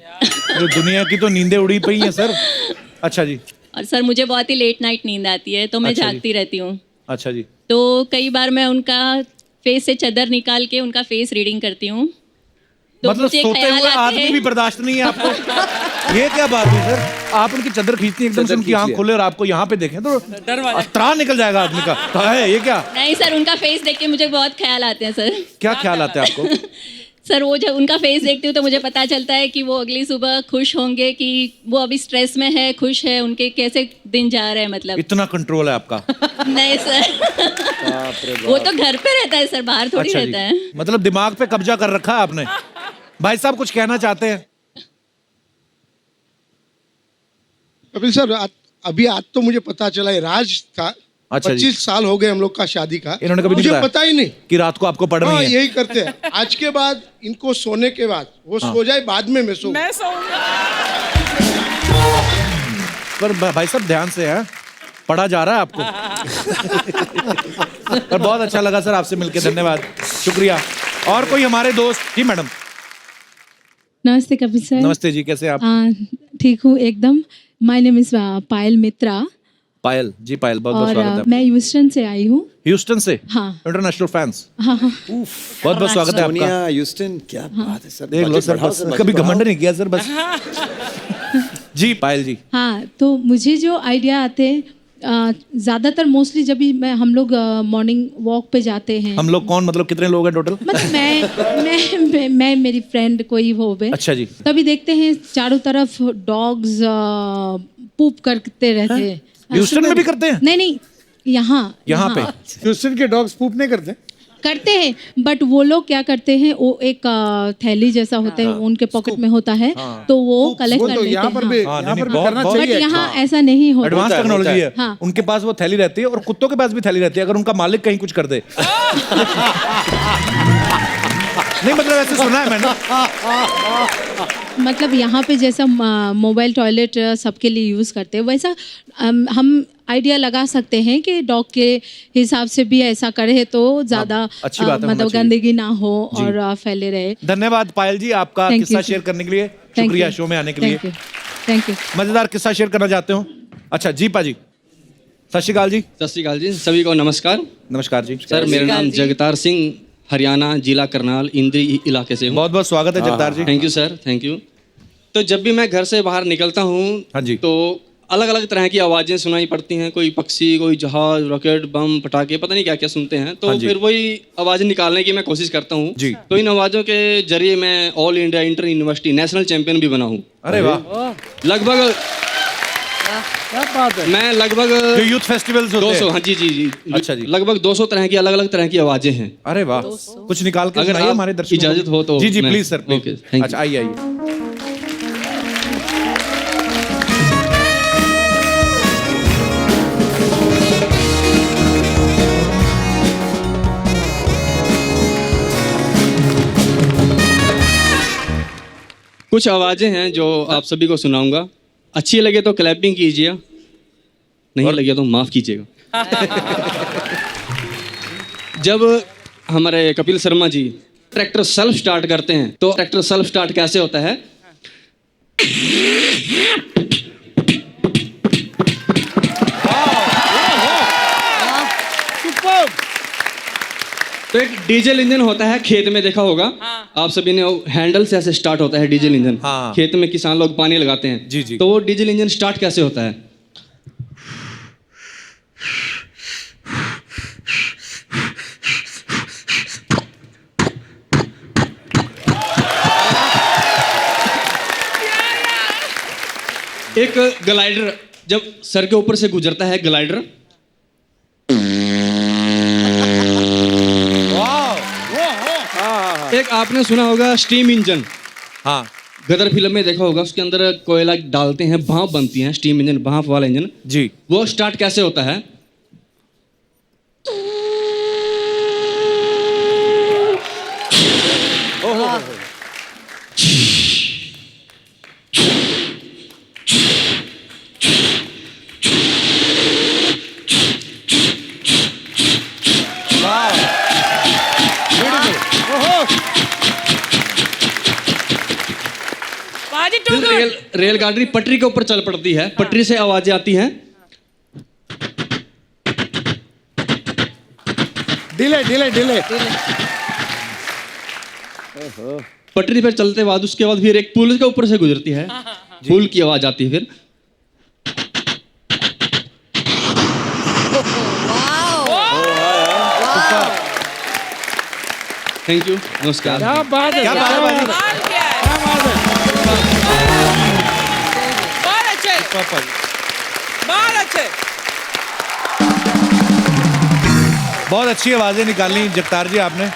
जो दुनिया की तो नींदें उड़ी पई हैं सर। अच्छा जी। और सर मुझे बहुत ही लेट नाइट नींद आती है तो मैं अच्छा जी। जागती रहती हूँ। अच्छा जी। तो कई बार मैं उनका फेस से चादर निकाल के उनका फेस रीडिंग करती हूँ। तो मतलब मुझे सोते ख्याल हुए आते आदमी हैं- भी बर्दाश्त नहीं है आपको? ये क्या बात है सर? आप उनकी चादर खींचती हैं एकदम से, चादर उनकी खींच आंख लिया। खोले और आपको यहाँ पे देखें तो त्राण निकल जाएगा आदमी का। कहा है ये क्या? नहीं सर, उनका फेस देख के मुझे बहुत ख्याल आते हैं सर। क्या ख्याल आता है आपको? सर वो जब उनका फेस देखती हूँ तो मुझे पता चलता है कि वो अगली सुबह खुश होंगे, कि वो अभी स्ट्रेस में है, खुश है, उनके कैसे दिन जा रहे हैं मतलब। इतना कंट्रोल है आपका? नहीं सर, वो तो घर पे रहता है सर, बाहर थोड़ी अच्छा रहता जी। है। मतलब दिमाग पे कब्जा कर रखा है आपने। भाई साहब कुछ कहना चाहते हैं? कपिल सर अभी आज तो मुझे पता चला है राज था। अच्छा जी। 25 साल हो गए हम लोग का शादी का। इन्होंने कभी नहीं मुझे बताया पता ही नहीं कि रात को आपको पढ़ रही हाँ है। यही करते हैं। आज के बाद इनको सोने के बाद वो सो जाए, बाद में मैं सो। मैं सोऊंगा। पर भाई साहब ध्यान से है, पढ़ा जा रहा है आपको। पर बहुत अच्छा लगा सर आपसे मिलके, धन्यवाद, शुक्रिया। और कोई हमारे दोस्त? जी मैडम। नमस्ते कपिल सर। नमस्ते जी, कैसे आप? ठीक हूँ एकदम। माय नेम इज पायल मित्रा। पायल जी, पायल बहुत बहुत स्वागत है। मैं ह्यूस्टन से आई हूँ। ह्यूस्टन से? हाँ। International fans. हाँ हाँ। बहुत बहुत स्वागत है आपका। ह्यूस्टन, क्या बात है सर। देख लो सर, बस कभी घमंड नहीं किया सर, बस। जी पायल जी। हाँ, तो मुझे जो आइडिया आते हैं ज़्यादातर मोस्टली जब भी हम लोग मॉर्निंग वॉक पे जाते हैं। हम लोग कौन, मतलब कितने लोग हैं टोटल? मतलब मैं मेरी फ्रेंड कोई हो बे। अच्छा जी। तभी देखते हैं चारों तरफ डॉग्स पूप करते रहते हैं। ह्यूस्टन में भी करते हैं? नहीं, यहाँ पे ह्यूस्टन के डॉग्स पूप नहीं करते? करते हैं, बट वो लोग क्या करते हैं, वो एक थैली जैसा होता है, उनके पॉकेट में होता है, तो वो कलेक्ट कर लेते हैं। यहाँ पर भी करना बट चाहिए। यहाँ ऐसा नहीं होता। एडवांस टेक्नोलॉजी है। हाँ। उनके पास वो थैली रहती है और कुत्तों के पास भी थैली रहती है, अगर उनका मालिक कहीं कुछ कर दे। नहीं मतलब ऐसे सुना है मैंने। मतलब यहाँ पे जैसा मोबाइल टॉयलेट सबके लिए यूज़ करते हैं, वैसा हम आइडिया लगा सकते हैं कि डॉग के हिसाब से भी ऐसा करे तो ज़्यादा अच्छी बात है, मतलब गंदगी ना हो और फैले रहे। धन्यवाद पायल जी आपका किस्सा शेयर करने के लिए, शुक्रिया शो में आने के लिए। Thank you. मजेदार किस्सा शेयर करना चाहते हो? अच्छा जी पाजी, सत श्री अकाल जी। सत श्री अकाल जी, सभी को नमस्कार। नमस्कार जी। सर मेरा नाम जगतार सिंह, हरियाणा, जिला करनाल, इंद्री इलाके से हूँ। बहुत बहुत स्वागत है Jagtar ji. Thank you sir, thank you. तो जब भी मैं घर से बाहर निकलता हूँ, हाँ जी, तो अलग अलग तरह की आवाज़ें सुनाई पड़ती हैं। कोई पक्षी, कोई जहाज, रॉकेट, बम, पटाखे, पता नहीं क्या क्या सुनते हैं। तो फिर वही आवाज़ें निकालने की मैं कोशिश करता हूँ जी। तो इन आवाज़ों के जरिए मैं all India inter university national champion भी बना हूँ। अरे वाह। लगभग क्या बात है। मैं लगभग जो यूथ फेस्टिवल्स होते हैं 200, हाँ जी। अच्छा जी। लगभग 200 तरह की अलग अलग तरह की आवाज़ें हैं। अरे वाह, कुछ निकाल के अगर सुनाइए हमारे दर्शकों को। इजाजत हो तो। जी जी प्लीज सर, प्लीज। थैंक अच्छा आइए आइए। कुछ आवाज़ें हैं जो आप सभी को सुनाऊंगा। अच्छी लगे तो क्लैपिंग कीजिए, नहीं लगे तो माफ़ कीजिएगा। जब हमारे Kapil Sharma G tractor self start करते हैं, तो ट्रैक्टर सेल्फ स्टार्ट कैसे होता है? तो एक डीजल इंजन होता है, खेत में देखा होगा आप सभी ने, हैंडल से ऐसे स्टार्ट होता है डीजल इंजन। खेत में किसान लोग पानी लगाते हैं। जी जी। तो वो डीजल इंजन स्टार्ट कैसे होता है? एक ग्लाइडर जब सर के ऊपर से गुजरता है, ग्लाइडर एक आपने सुना होगा स्टीम इंजन। हाँ, गदर फिल्म में देखा होगा, उसके अंदर कोयला डालते हैं, भाप बनती है, स्टीम इंजन, भाप वाला इंजन जी। वो स्टार्ट कैसे होता है? रेलगाड़ी पटरी के ऊपर चल पड़ती है, पटरी से आवाजें आती हैं। Delay delay delay. पटरी पर चलते बाद उसके बाद फिर एक पुल के ऊपर से गुजरती है, पुल की आवाज आती है। फिर थैंक यू, नमस्कार। क्या बात है, क्या बात है भाई? बहुत अच्छे, बहुत अच्छे। बहुत अच्छी आवाजें निकाली जगतार जी आपने।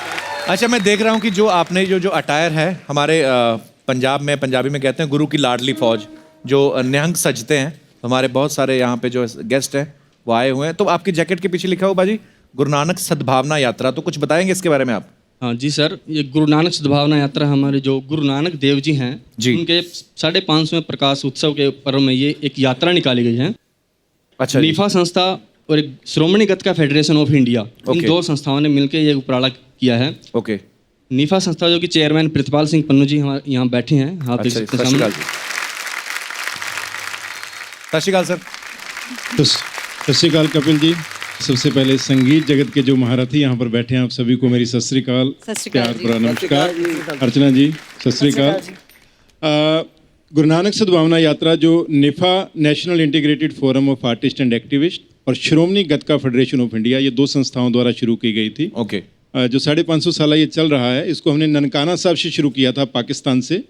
अच्छा, मैं देख रहा हूँ कि जो आपने जो अटायर है, हमारे पंजाब में, पंजाबी में कहते हैं गुरु की लाडली फौज, जो निहंग सजते हैं, हमारे बहुत सारे यहाँ पे जो गेस्ट हैं वो आए हुए हैं। तो आपकी जैकेट के पीछे लिखा हो बाजी गुरु नानक सद्भावना यात्रा, तो कुछ बताएंगे इसके बारे में आप? हाँ जी सर, ये गुरु नानक सद्भावना यात्रा हमारे जो गुरु नानक देव जी हैं जी, उनके 550वें प्रकाश उत्सव के पर्व में ये एक यात्रा निकाली गई है। अच्छा, नीफा संस्था और एक श्रोमणी गतका फेडरेशन ऑफ इंडिया, इन दो संस्थाओं ने मिलकर ये उपराला किया है। ओके। नीफा संस्था जो कि चेयरमैन प्रतिपाल सिंह पन्नू जी हमारे यहाँ बैठे हैं। हाँ, सत श्री अकाल सर। सत श्री अकाल कपिल जी। सबसे पहले संगीत जगत के जो महारथी यहाँ पर बैठे हैं आप सभी को मेरी सत श्री अकाल, प्यार भरा नमस्कार। अर्चना जी सत श्री अकाल। गुरु नानक सद्भावना यात्रा जो निफा national integrated forum of artist and activist और श्रोमणी गतका फेडरेशन ऑफ इंडिया, ये दो संस्थाओं द्वारा शुरू की गई थी। ओके। जो 550 साल ये चल रहा है, इसको हमने ननकाना साहब से शुरू किया था पाकिस्तान से।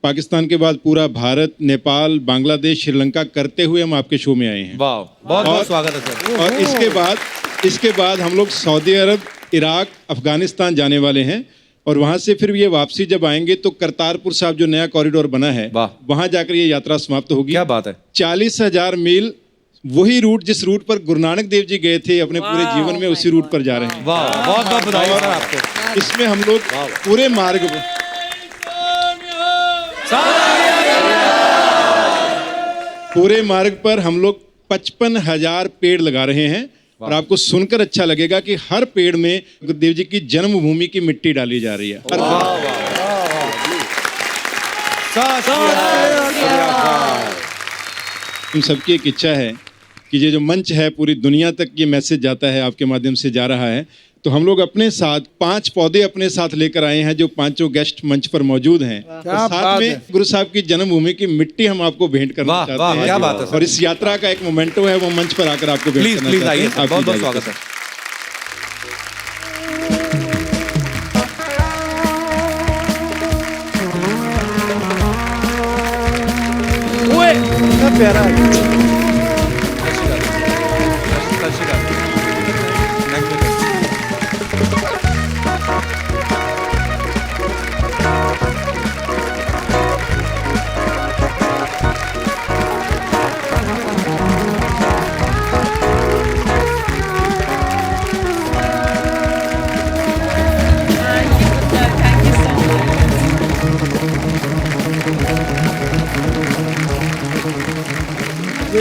पाकिस्तान के बाद पूरा भारत, नेपाल, बांग्लादेश, श्रीलंका करते हुए हम आपके शो में आए हैं। वाह, बहुत बहुत स्वागत है सर। और इसके बाद हम लोग सऊदी अरब, इराक, अफगानिस्तान जाने वाले हैं और वहाँ से फिर ये वापसी जब आएंगे तो करतारपुर साहब जो नया कॉरिडोर बना है वहाँ जाकर ये यात्रा समाप्त होगी। क्या बात है। 40,000 मील वही रूट जिस रूट पर गुरु नानक देव जी गए थे अपने पूरे जीवन में, उसी रूट पर जा रहे हैं। वाह, बहुत बहुत बधाई सर आपको। इसमें हम लोग पूरे मार्ग पर हम लोग 55,000 पेड़ लगा रहे हैं और आपको सुनकर अच्छा लगेगा कि हर पेड़ में गुरुदेव जी की जन्मभूमि की मिट्टी डाली जा रही है। हम सबकी एक इच्छा है कि ये जो मंच है पूरी दुनिया तक ये मैसेज जाता है, आपके माध्यम से जा रहा है। तो हम लोग अपने साथ 5 पौधे अपने साथ लेकर आए हैं जो पांचों गेस्ट मंच पर मौजूद हैं। और साथ में गुरु साहब की जन्मभूमि की मिट्टी हम आपको भेंट करना चाहते हैं। क्या बात है। और इस यात्रा का एक मोमेंटो है, वो मंच पर आकर आपको भेंट करना चाहते हैं। बहुत बहुत स्वागत है। प्यारा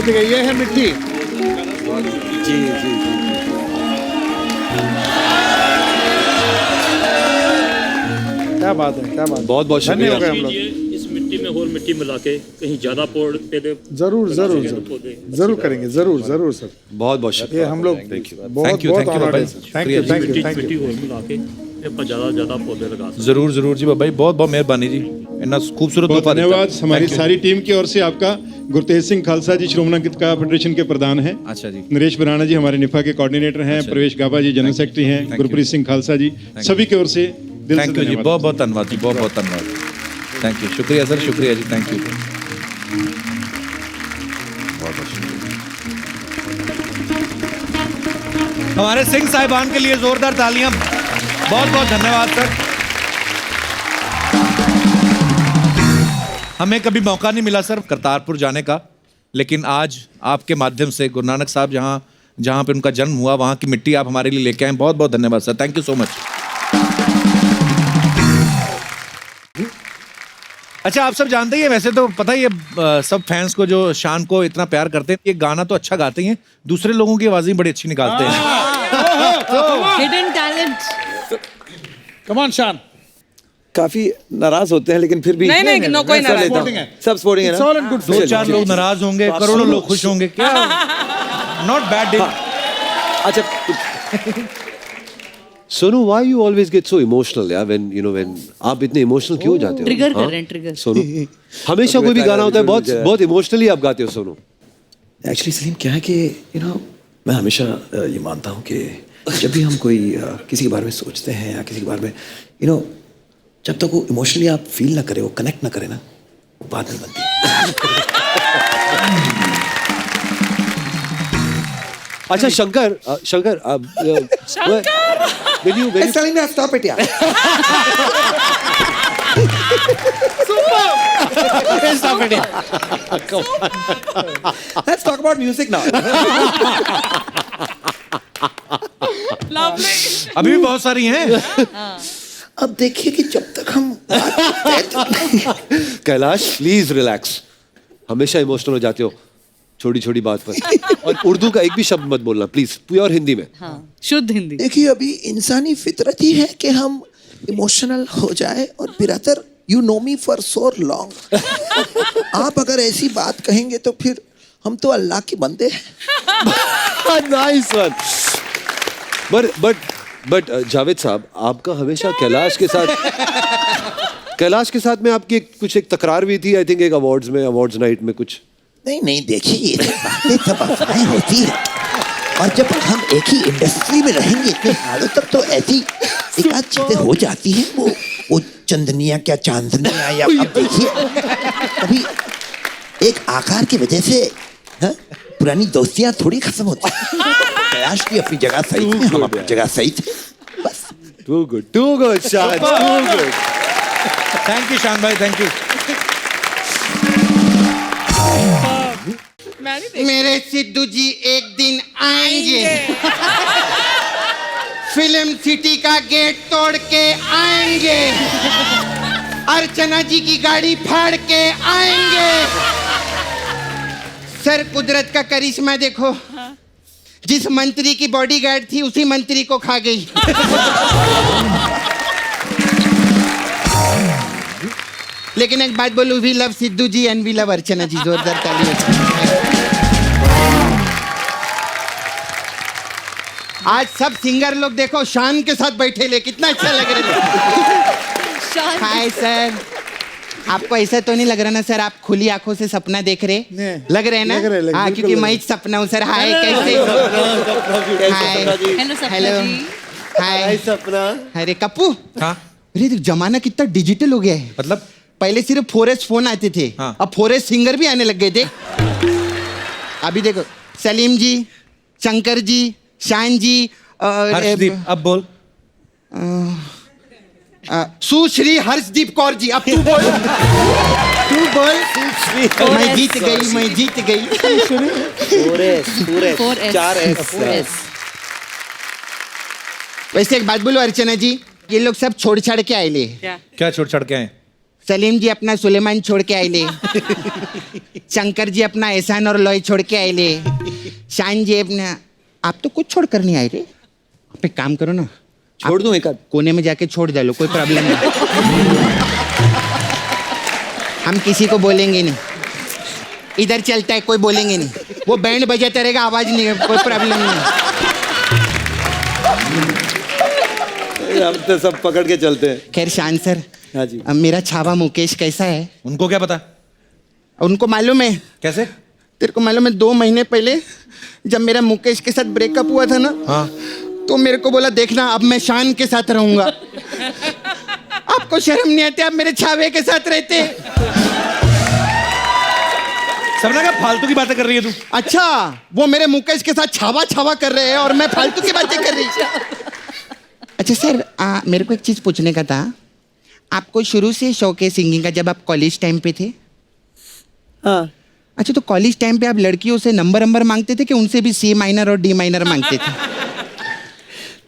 ये है मिट्टी। जी जी क्या बात है, क्या बात। बहुत बहुत शुक्रिया। हम लोग इस मिट्टी में और मिट्टी मिला के कहीं ज्यादा पौधे जरूर करेंगे, जरूर सर। बहुत बहुत शुक्रिया। ये हम लोग बहुत थैंक यू। मिला के ज्यादा पौधे लगा जरूर जी बाबा, बहुत बहुत मेहरबानी जी, इतना खूबसूरत धन्यवाद। हमारी सारी टीम की ओर से आपका। गुरतेज सिंह खालसा जी श्रोमणी गतका फेडरेशन के प्रधान हैं। अच्छा जी। नरेश बराना जी हमारे निफा के कोऑर्डिनेटर हैं। प्रवेश गाबा जी जनरल सेक्रेटरी हैं। गुरप्रीत सिंह खालसा जी, सभी की ओर से दिल से थैंक यू जी, बहुत बहुत धन्यवाद जी, बहुत बहुत धन्यवाद। थैंक यू, शुक्रिया सर, शुक्रिया जी, थैंक यू। हमारे सिंह साहिबान के लिए जोरदार तालियां। बहुत बहुत धन्यवाद सर। हमें कभी मौका नहीं मिला सर करतारपुर जाने का, लेकिन आज आपके माध्यम से गुरु नानक साहब जहाँ पे उनका जन्म हुआ वहाँ की मिट्टी आप हमारे लिए लेके आए। बहुत बहुत धन्यवाद sir, thank you so much. अच्छा, आप सब जानते ही हैं, वैसे तो पता ही है सब फैंस को जो शान को इतना प्यार करते हैं। ये गाना तो अच्छा गाते ही हैं, दूसरे लोगों की आवाजें बड़ी अच्छी निकालते हैं। Hidden talent. कम ऑन शान। काफी नाराज होते हैं लेकिन फिर भी नहीं, नो कोई नाराज नहीं। सब स्पोर्टिंग है ना। 2-4 लोग नाराज होंगे, करोड़ों लोग खुश होंगे, क्या नॉट बैड डे। अच्छा Sonu, why you always get so emotional यार, when आप इतने इमोशनल क्यों जाते हो? ट्रिगर कर रहे हैं, ट्रिगर। सोनू, हमेशा कोई भी गाना होता है बहुत इमोशनली आप गाते हो सोनू। एक्चुअली सलीम क्या है कि मैं हमेशा ये मानता हूँ कि जब भी हम कोई किसी के बारे में सोचते हैं या किसी के बारे में जब तक वो इमोशनली आप फील ना करे, वो कनेक्ट ना करे ना, वो बात नहीं बनती। अच्छा शंकर, सलीम स्टॉप इट यार। can't stop it. Let's talk about music now. अभी भी बहुत सारी हैं। अब देखिए कि जब तक हम कैलाश प्लीज रिलैक्स, हमेशा इमोशनल हो जाते हो छोटी छोटी बात पर। और उर्दू का एक भी शब्द मत बोलना प्लीज, प्योर हिंदी में। शुद्ध हिंदी। देखिए अभी इंसानी फितरत ही है कि हम इमोशनल हो जाए, और बिरादर you know me for so long, आप अगर ऐसी बात कहेंगे तो फिर हम तो अल्लाह के बंदे हैं। Nice one. बट जावेद साहब, आपका हमेशा कैलाश के साथ में आपकी कुछ एक तकरार भी थी, आई थिंक एक अवार्ड्स नाइट में कुछ। नहीं देखिए, ये बातें सब अफवाहें होती है, और जब हम एक ही इंडस्ट्री में रहेंगे इतने सालों तक तो ऐसी एक आध चीजें हो जाती हैं, वो चंदनिया क्या चांदनिया, या अब देखिए कभी एक आकार की वजह से पुरानी दोस्तियां थोड़ी खत्म होती हैं। कैलाश की अपनी जगह सही थी, हम अपनी जगह सही थे, बस। टू गुड शान, टू गुड। थैंक यू शान भाई, थैंक यू। मेरे सिद्धू जी एक दिन आएंगे, फिल्म सिटी का गेट तोड़ के आएंगे, अर्चना जी की गाड़ी फाड़ के आएंगे। सर कुदरत का करिश्मा देखो, जिस मंत्री की बॉडीगार्ड थी उसी मंत्री को खा गई। लेकिन एक बात बोलूं, we love Sidhu ji and we love Archana ji. जोरदार तालियां। आज सब सिंगर लोग देखो शान के साथ बैठे ले, कितना अच्छा लग रहा है। हाय सर, आपको ऐसा तो नहीं लग रहा ना सर, आप खुली आंखों से सपना देख रहे लग रहे हैं ना? हाँ, क्योंकि मैं ही सपना हूँ सर। हाय, कैसे? हेलो, हाय सपना। अरे कप्पू, अरे जमाना कितना डिजिटल हो गया है। मतलब पहले सिर्फ 4S फोन आते थे, अब 4S सिंगर भी आने लग गए थे। अभी देखो सलीम जी, शंकर जी, शान जी, हर्षदीप, अब बोल। सुश्री हर्षदीप कौर जी, अब तू बोल। तू बोल। मैं जीत गई। 4S। वैसे एक बात बोलो अर्चना जी, ये लोग सब छोड़ छाड़ के आए ले। क्या छोड़ छाड़ के आए? सलीम जी अपना सुलेमान छोड़ के आए ले, शंकर जी अपना एहसान और लॉय छोड़ के आए ले, शान जी अपना। आप तो कुछ छोड़ कर नहीं आए रे। आप एक काम करो ना, छोड़ दूं एक आध कोने में जाके छोड़ डालो, कोई प्रॉब्लम नहीं। हम किसी को बोलेंगे नहीं, इधर चलता है कोई बोलेंगे नहीं, वो बैंड बजाता रहेगा, आवाज नहीं है, कोई प्रॉब्लम नहीं। हम तो सब पकड़ के चलते हैं। खैर शान सर, हाँ जी। मेरा छावा मुकेश कैसा है? उनको क्या पता? उनको मालूम है। कैसे? तेरे को मालूम है 2 महीने पहले जब मेरा मुकेश के साथ ब्रेकअप हुआ था ना, हाँ, तो मेरे को बोला देखना अब मैं शान के साथ रहूंगा। आपको शर्म नहीं आती? आप मेरे छावे के साथ रहते। सबने कहा फालतू की बातें कर रही है तू। अच्छा, वो मेरे मुकेश के साथ छावा छावा कर रहे हैं और मैं फालतू की बातें कर रही। अच्छा सर, मेरे को एक चीज पूछने का था, आपको शुरू से शौक है सिंगिंग का जब आप कॉलेज टाइम पे थे? हाँ। अच्छा, तो कॉलेज टाइम पे आप लड़कियों से नंबर मांगते थे कि उनसे भी C माइनर और D माइनर मांगते थे?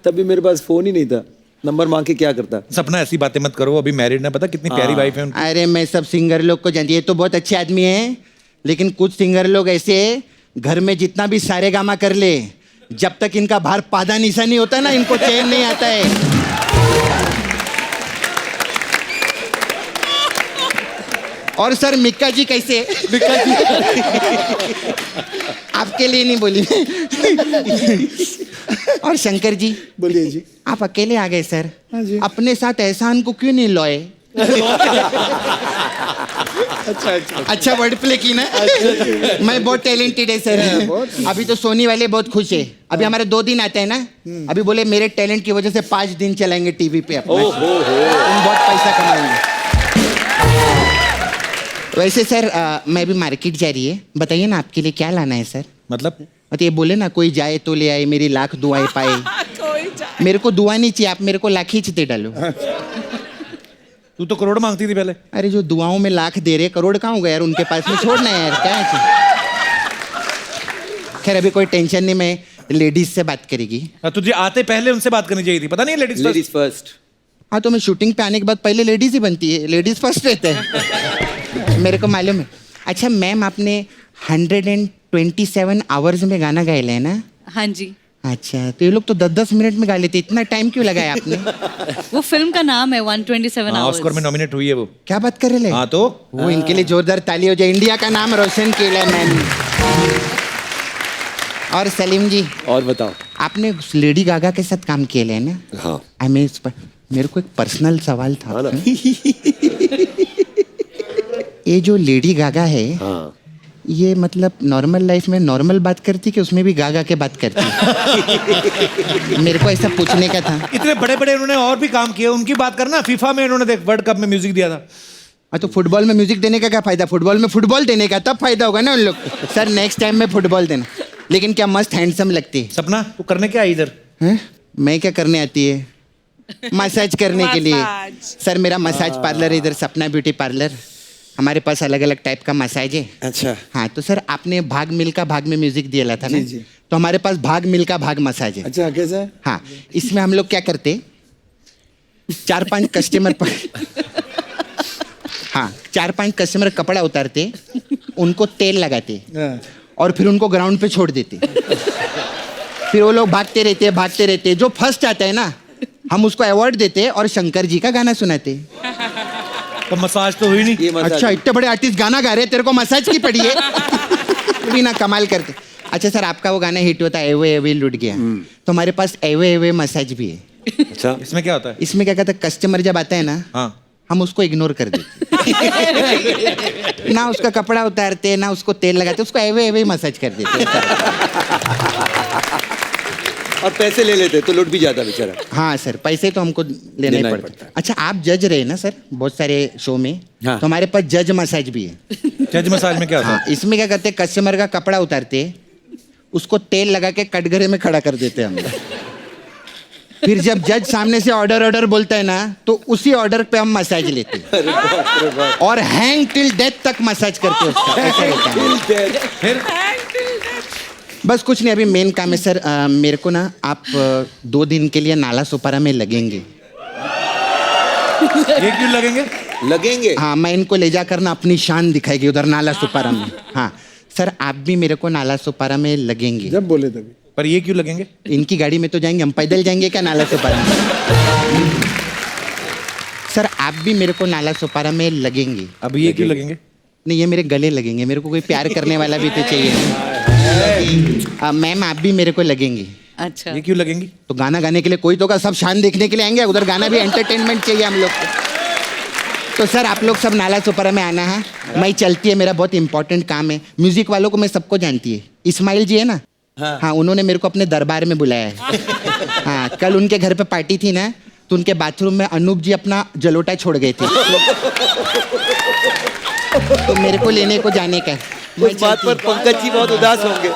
तभी मेरे पास फोन ही नहीं था, नंबर मांग के क्या करता। सपना ऐसी बातें मत करो, अभी मैरिड ना, पता कितनी प्यारी वाइफ है उनकी। अरे मैं सब सिंगर लोग को जानती है, तो बहुत अच्छे आदमी है, लेकिन कुछ सिंगर लोग ऐसे है, घर में जितना भी सारे गामा कर ले, जब तक इनका बाहर पादा निशा नहीं होता ना, इनको चैन नहीं आता है। और सर मिक्का जी कैसे? मिक्का जी आपके लिए नहीं बोली। और शंकर जी, बोलिए जी। आप अकेले आ गए सर। हाँ जी। अपने साथ एहसान को क्यों नहीं लोए? अच्छा वर्ड प्ले की ना। मैं बहुत टैलेंटेड है सर। अभी तो सोनी वाले बहुत खुश है, अभी हमारे 2 दिन आते हैं ना, अभी बोले मेरे टैलेंट की वजह से 5 दिन चलाएंगे टीवी पे अपना, तुम बहुत पैसा कमाएंगे। वैसे सर मैं भी मार्केट जा रही है, बताइए ना आपके लिए क्या लाना है सर? मतलब ये बोले ना कोई जाए तो ले आए, मेरी लाख दुआएं पाए। मेरे को दुआ नहीं चाहिए, आप मेरे को लाख ही चिते डालो। तू तो करोड़ मांगती थी पहले। अरे जो दुआओं में लाख दे रहे, करोड़ कहाँ होगा यार उनके पास में, छोड़ना है यार, क्या है। खैर अभी कोई टेंशन नहीं, मैं लेडीज से बात करेगी। तुझे आते पहले उनसे बात करनी चाहिए थी, पता नहीं है लेडीज फर्स्ट। हाँ तो मैं शूटिंग पे आने के बाद पहले लेडीज ही बनती है, लेडीज फर्स्ट रहते हैं। मेरे को मालूम है। अच्छा मैम, आपने 127 आवर्स में गाना गाया है ना? हाँ जी। अच्छा, तो ये लोग तो 10-10 मिनट में गा लेते, इतना टाइम क्यों लगाया आपने? वो फिल्म का नाम है 127 आवर्स। ऑस्कर में नॉमिनेट हुई है वो। क्या बात कर रहे हैं? हाँ तो वो इनके लिए जोरदार ताली हो जाए, इंडिया का नाम रोशन किया है मैंने। और सलीम जी, और बताओ। आपने लेडी गागा के साथ काम किया है ना? हाँ। मेरे को एक पर्सनल सवाल था। ये जो लेडी गागा है, हाँ। ये मतलब नॉर्मल लाइफ में नॉर्मल बात करती कि उसमें भी गागा के बात करती? मेरे को ऐसा पूछने का था। इतने बड़े बड़े उन्होंने और भी काम किए, उनकी बात करना। फीफा में उन्होंने देख वर्ल्ड कप में म्यूजिक दिया था। हाँ तो फुटबॉल में म्यूजिक देने का क्या फायदा? फुटबॉल में फुटबॉल देने का तब फायदा होगा ना उन लोग को। सर नेक्स्ट टाइम में फुटबॉल देना। लेकिन क्या मस्त हैंडसम लगती है। सपना तू करने क्या इधर? मैं क्या करने आती है? मसाज करने के लिए। सर मेरा मसाज पार्लर है इधर, सपना ब्यूटी पार्लर। हमारे पास अलग अलग टाइप का मसाज है। अच्छा। हाँ तो सर आपने भाग मिल्खा भाग में म्यूजिक दिया था ना? जी। तो हमारे पास भाग मिल्खा भाग मसाज है। अच्छा कैसा? हाँ, इसमें हम लोग क्या करते, 4-5 कस्टमर पर हाँ 4-5 कस्टमर कपड़ा उतारते, उनको तेल लगाते और फिर उनको ग्राउंड पे छोड़ देते। फिर वो लोग भागते रहते। जो फर्स्ट आता है ना, हम उसको अवार्ड देते और शंकर जी का गाना सुनाते। तो मसाज तो हुई नहीं। अच्छा, इतने बड़े आर्टिस्ट गाना गा रहे, तेरे को मसाज की पड़ी है? बिना कमाल करते। अच्छा सर, आपका वो गाना हिट होता है एवे एवे लुट गया, तो हमारे पास एवे एवे मसाज भी है। अच्छा, इसमें क्या होता है? इसमें क्या कहता है, कस्टमर जब आता है ना, हाँ, हम उसको इग्नोर कर देते। ना उसका कपड़ा उतारते, ना उसको तेल लगाते, उसको एवे एवे मसाज कर देते। और पैसे ले लेते तो लुट भी जाता बेचारा। हाँ सर, पैसे तो हमको लेना ही पड़ता है। अच्छा, आप जज रहे ना सर बहुत सारे शो में? हाँ। तो हमारे पास जज मसाज भी है। जज मसाज में क्या होता है? हाँ, इसमें क्या करते हैं, कस्टमर का कपड़ा उतारते, उसको तेल लगा के कटघरे में खड़ा कर देते हैं हम। फिर जब जज सामने से ऑर्डर बोलता है ना, तो उसी ऑर्डर पे हम मसाज लेते हैं और हैंग टिल डेथ तक मसाज करते हैं उसका। ऐसा रहता है। बस कुछ नहीं, अभी मेन काम है सर। मेरे को ना आप 2 दिन के लिए नाला सुपारा में लगेंगे। ये क्यों लगेंगे? हाँ, मैं इनको ले जाकर ना अपनी शान दिखाएगी उधर नाला सुपारा में। हाँ सर, आप भी मेरे को नाला सुपारा में लगेंगे। जब बोले तभी। पर ये क्यों लगेंगे? इनकी गाड़ी में तो जाएंगे, हम पैदल जाएंगे क्या नाला सुपारा में? सर आप भी मेरे को नाला सुपारा में लगेंगे। अब ये क्यों लगेंगे? नहीं, ये मेरे गले लगेंगे, मेरे को कोई प्यार करने वाला भी तो चाहिए। मैम आप भी मेरे को लगेंगे। अच्छा, ये क्यों लगेंगी? तो गाना गाने के लिए कोई तो का, सब शान देखने के लिए आएंगे, उधर गाना भी एंटरटेनमेंट चाहिए हम लोग को। तो सर आप लोग सब नाला सुपारा में आना है। मैं चलती है, मेरा बहुत इंपॉर्टेंट काम है। म्यूजिक वालों को मैं सबको जानती है। इस्माइल जी है ना? हाँ, उन्होंने मेरे को अपने दरबार में बुलाया है। हाँ, कल उनके घर पे पार्टी थी ना, तो उनके बाथरूम में अनूप जी अपना जलोटा छोड़ गए थे। तो मेरे को लेने को जाने का है। उस बात पर पंकज जी बहुत उदास होंगे।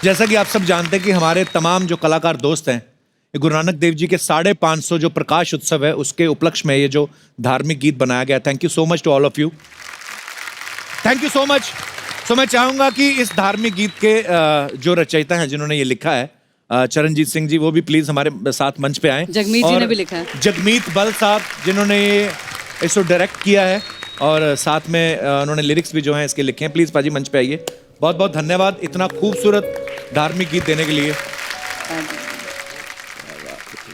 जैसा कि आप सब जानते हैं कि हमारे तमाम जो कलाकार दोस्त हैं, ये गुरु नानक देव जी के 550 जो प्रकाश उत्सव है, उसके उपलक्ष्य में ये जो धार्मिक गीत बनाया गया। Thank you so much to all of you. Thank you so much. So मैं चाहूंगा कि इस धार्मिक गीत के जो रचयिता हैं, जिन्होंने ये लिखा है, चरणजीत सिंह जी, वो भी प्लीज हमारे साथ मंच पे आए। जगमीत जी ने भी लिखा है। जगमीत बल साहब, जिन्होंने ये इसको डायरेक्ट किया है और साथ में उन्होंने लिरिक्स भी जो हैं इसके लिखे हैं। प्लीज पाजी मंच पे आइए। बहुत बहुत धन्यवाद इतना खूबसूरत धार्मिक गीत देने के लिए।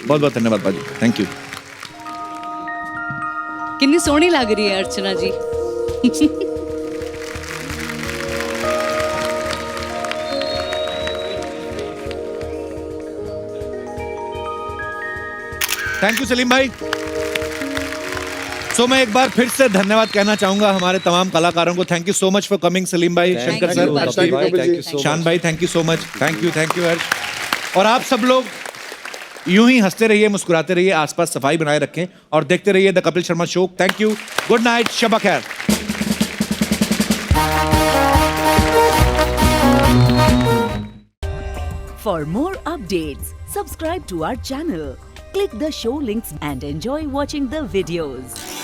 बहुत बहुत धन्यवाद पाजी, थैंक यू। कितनी सोहनी लग रही है अर्चना जी। थैंक यू सलीम भाई। सो मैं एक बार फिर से धन्यवाद कहना चाहूंगा हमारे तमाम कलाकारों को। Thank you so much for coming Salim भाई, शंकर सर, शान भाई, thank you so much. Thank you Harsh. और आप सब लोग यूं ही हंसते रहिए, मुस्कुराते रहिए, आसपास सफाई बनाए रखें और देखते रहिए the Kapil Sharma show. Thank you, good night, शब खैर। For more updates, subscribe to our channel, click the show links and enjoy watching the videos.